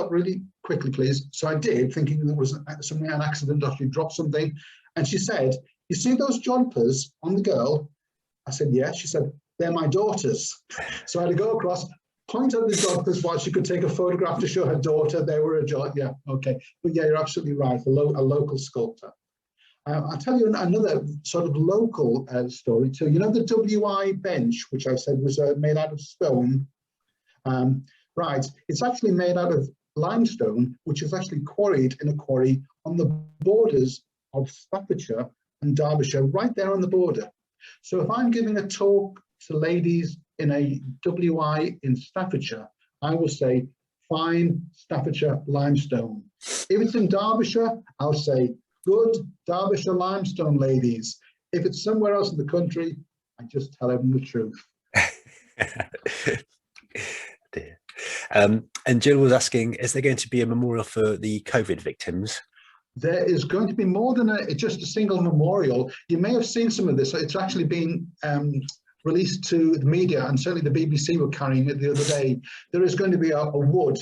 Speaker 3: really quickly, please? So I did, thinking there was an accident, or she dropped something. And she said, you see those jodhpurs on the girl? I said, yes. She said, they're my daughters. So I had to go across, point at the jodhpurs while she could take a photograph to show her daughter they were a jodhpur. Yeah, okay. But yeah, you're absolutely right, a local sculptor. I'll tell you another sort of local story too. You know the WI bench, which I said was made out of stone? Right, it's actually made out of limestone, which is actually quarried in a quarry on the borders of Staffordshire and Derbyshire, right there on the border. So if I'm giving a talk to ladies in a WI in Staffordshire, I will say, fine Staffordshire limestone. If it's in Derbyshire, I'll say, good Derbyshire limestone, ladies. If it's somewhere else in the country, I just tell them the truth.
Speaker 1: Dear. And Jill was asking, is there going to be a memorial for the COVID victims?
Speaker 3: There is going to be more than just a single memorial. You may have seen some of this. It's actually been released to the media, and certainly the BBC were carrying it the other day. There is going to be a wood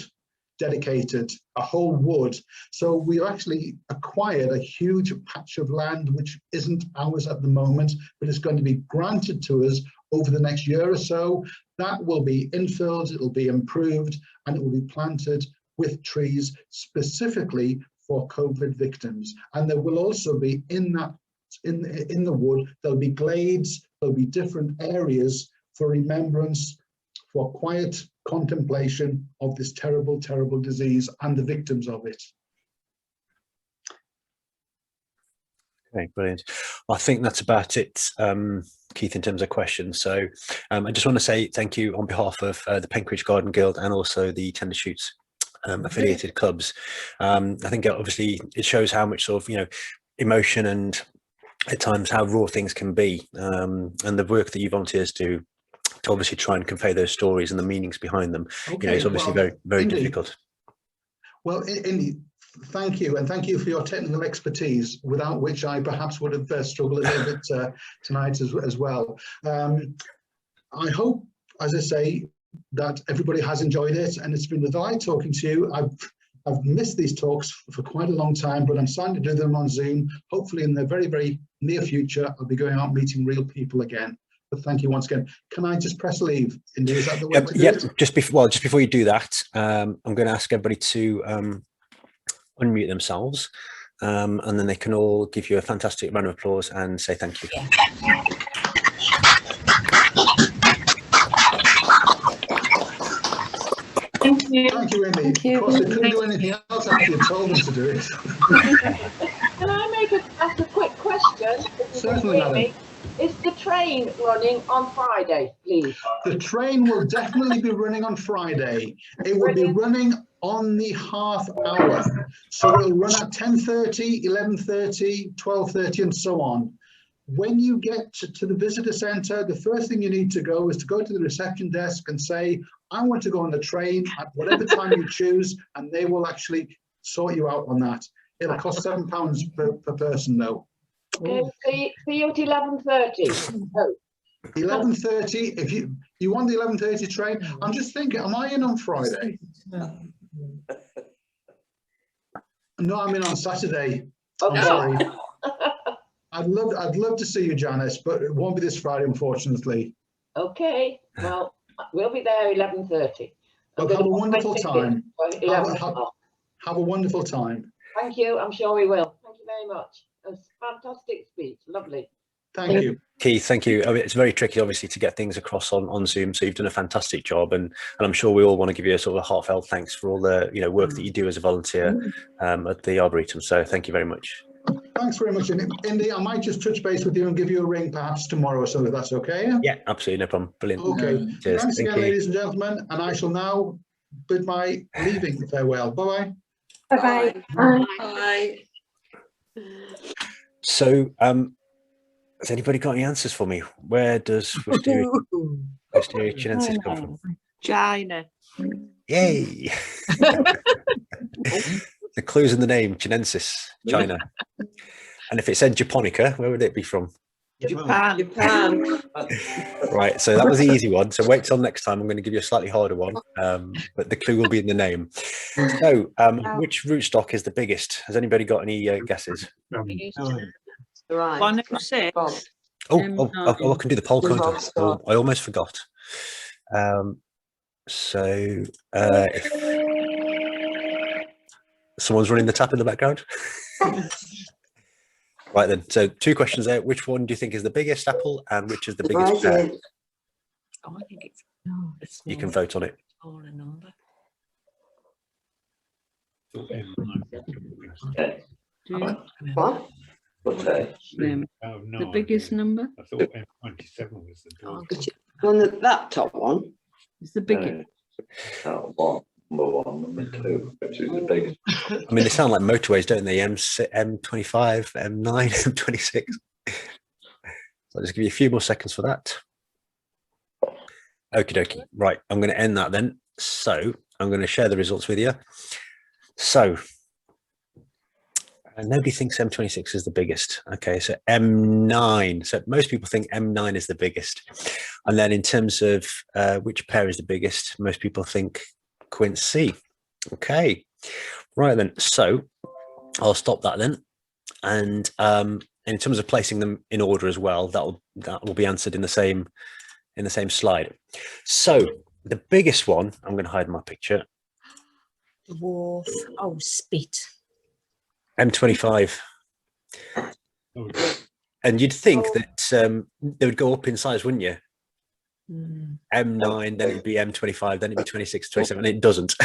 Speaker 3: dedicated, a whole wood. So we actually acquired a huge patch of land which isn't ours at the moment, but it's going to be granted to us over the next year or so. That will be infilled, it will be improved, and it will be planted with trees specifically for COVID victims. And there will also be in the wood, there'll be glades, there'll be different areas for remembrance, for quiet contemplation of this terrible, terrible disease and the victims of it.
Speaker 1: Okay, brilliant. I think that's about it, Keith, in terms of questions. So I just want to say thank you on behalf of the Penkridge Garden Guild and also the Tendershoots affiliated clubs. I think obviously it shows how much sort of, emotion and at times how raw things can be, and the work that you volunteers do to obviously try and convey those stories and the meanings behind them.
Speaker 3: Okay,
Speaker 1: it's obviously very, very difficult.
Speaker 3: Well, Indy, thank you, and thank you for your technical expertise, without which I perhaps would have struggled a little bit tonight as well. I hope, as I say, that everybody has enjoyed it, and it's been a delight talking to you. I've missed these talks for quite a long time, but I'm starting to do them on Zoom. Hopefully in the very, very near future, I'll be going out meeting real people again. But thank you once again. Can I just press leave? Indy, is that the way to do it?
Speaker 1: Just before you do that, I'm going to ask everybody to unmute themselves, and then they can all give you a fantastic round of applause and say thank you.
Speaker 2: Thank you.
Speaker 3: Thank you, Indy.
Speaker 4: Thank you.
Speaker 3: Of course, they couldn't do anything else after you told them to do it.
Speaker 2: Can I ask a quick question?
Speaker 3: Certainly, madam.
Speaker 2: Is the train running on Friday, please?
Speaker 3: The train will definitely be running on Friday. It will be running on the half hour. So it'll run at 10:30, 11:30, 12:30 and so on. When you get to the visitor centre, the first thing you need to go is to go to the reception desk and say, I want to go on the train at whatever time you choose, and they will actually sort you out on that. It'll cost £7 per person though.
Speaker 2: Okay, see you at 11:30. Oh.
Speaker 3: 11:30, if you want the 11:30 train, I'm just thinking, am I in on Friday? No, I'm in on Saturday.
Speaker 2: Okay.
Speaker 3: I'm sorry. I'd love to see you, Janice, but it won't be this Friday, unfortunately.
Speaker 2: Okay, well, we'll be there 11:30.
Speaker 3: But have a wonderful time. Have a wonderful time.
Speaker 2: Thank you. I'm sure we will. Thank you very much. It was a fantastic speech. Lovely.
Speaker 3: Thank you.
Speaker 1: Keith, thank you. I mean, it's very tricky, obviously, to get things across on Zoom. So you've done a fantastic job, and I'm sure we all want to give you a sort of a heartfelt thanks for all the work that you do as a volunteer at the Arboretum. So thank you very much. Thanks
Speaker 3: very much, Indy. I might just touch base with you and give you a ring perhaps tomorrow, so if that's okay.
Speaker 1: Yeah, absolutely, no problem. Brilliant.
Speaker 3: Okay.
Speaker 1: Cheers.
Speaker 3: Thanks again, ladies and gentlemen, and I shall now bid my leaving farewell. Bye bye.
Speaker 4: Bye bye. Bye.
Speaker 1: So, has anybody got any answers for me? Where does Wisteria chinensis come from?
Speaker 4: China.
Speaker 1: Yay! The clue's in the name, chinensis, China. And if it said Japonica, where would it be from?
Speaker 4: Japan.
Speaker 1: Right, so that was the easy one. So wait till next time. I'm going to give you a slightly harder one, but the clue will be in the name. So, which rootstock is the biggest? Has anybody got any guesses?
Speaker 4: 106.
Speaker 1: I can do the poll count. I almost forgot. So, someone's running the tap in the background. Right then, so 2 questions there. Which one do you think is the biggest apple, and which is the biggest pear?
Speaker 4: Oh, I think it's
Speaker 1: you can vote on it.
Speaker 5: What?
Speaker 4: The biggest number?
Speaker 5: I thought M27 was the on that top one.
Speaker 4: It's the biggest.
Speaker 5: Number 2, which is the biggest.
Speaker 1: I mean, they sound like motorways, don't they? M25, M9, M26. So I'll just give you a few more seconds for that. Okie dokie. Right, I'm going to end that then. So I'm going to share the results with you. So nobody thinks M26 is the biggest. Okay, so M9. So most people think M9 is the biggest. And then in terms of which pair is the biggest, most people think Quince C. Okay, right then. So I'll stop that then. And in terms of placing them in order as well, that will be answered in the same slide. So the biggest one, I'm going to hide my picture.
Speaker 6: Dwarf. Oh, spit.
Speaker 1: M25. And you'd think that they would go up in size, wouldn't you? M9, then it'd be M25, then it'd be 26, 27, and it doesn't.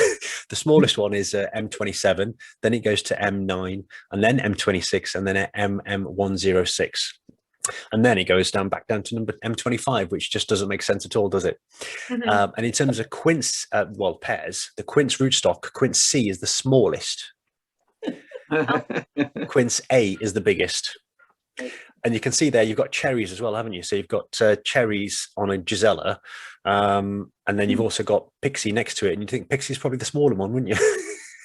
Speaker 1: The smallest one is M27, then it goes to M9, and then M26, and then MM106. And then it goes back down to number M25, which just doesn't make sense at all, does it? And in terms of quince, pairs, the quince rootstock, Quince C is the smallest. Quince A is the biggest. And you can see there you've got cherries as well, haven't you? So you've got cherries on a Gisela, and then you've also got Pixie next to it. And you think Pixie's probably the smaller one, wouldn't you?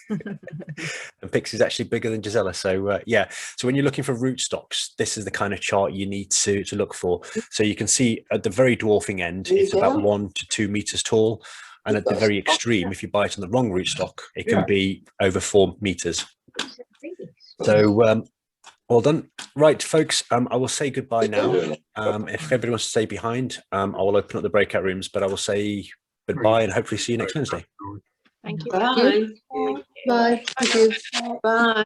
Speaker 1: And Pixie's actually bigger than Gisela. So yeah, so when you're looking for rootstocks, this is the kind of chart you need to look for. So you can see at the very dwarfing end, it's about 1 to 2 meters tall. And at the very extreme, if you buy it on the wrong rootstock, it can be over 4 meters. So well done. Right, folks, I will say goodbye now. If everybody wants to stay behind, I will open up the breakout rooms, but I will say goodbye and hopefully see you next Wednesday.
Speaker 4: Thank you.
Speaker 6: Bye. Bye. Thank you.
Speaker 4: Bye.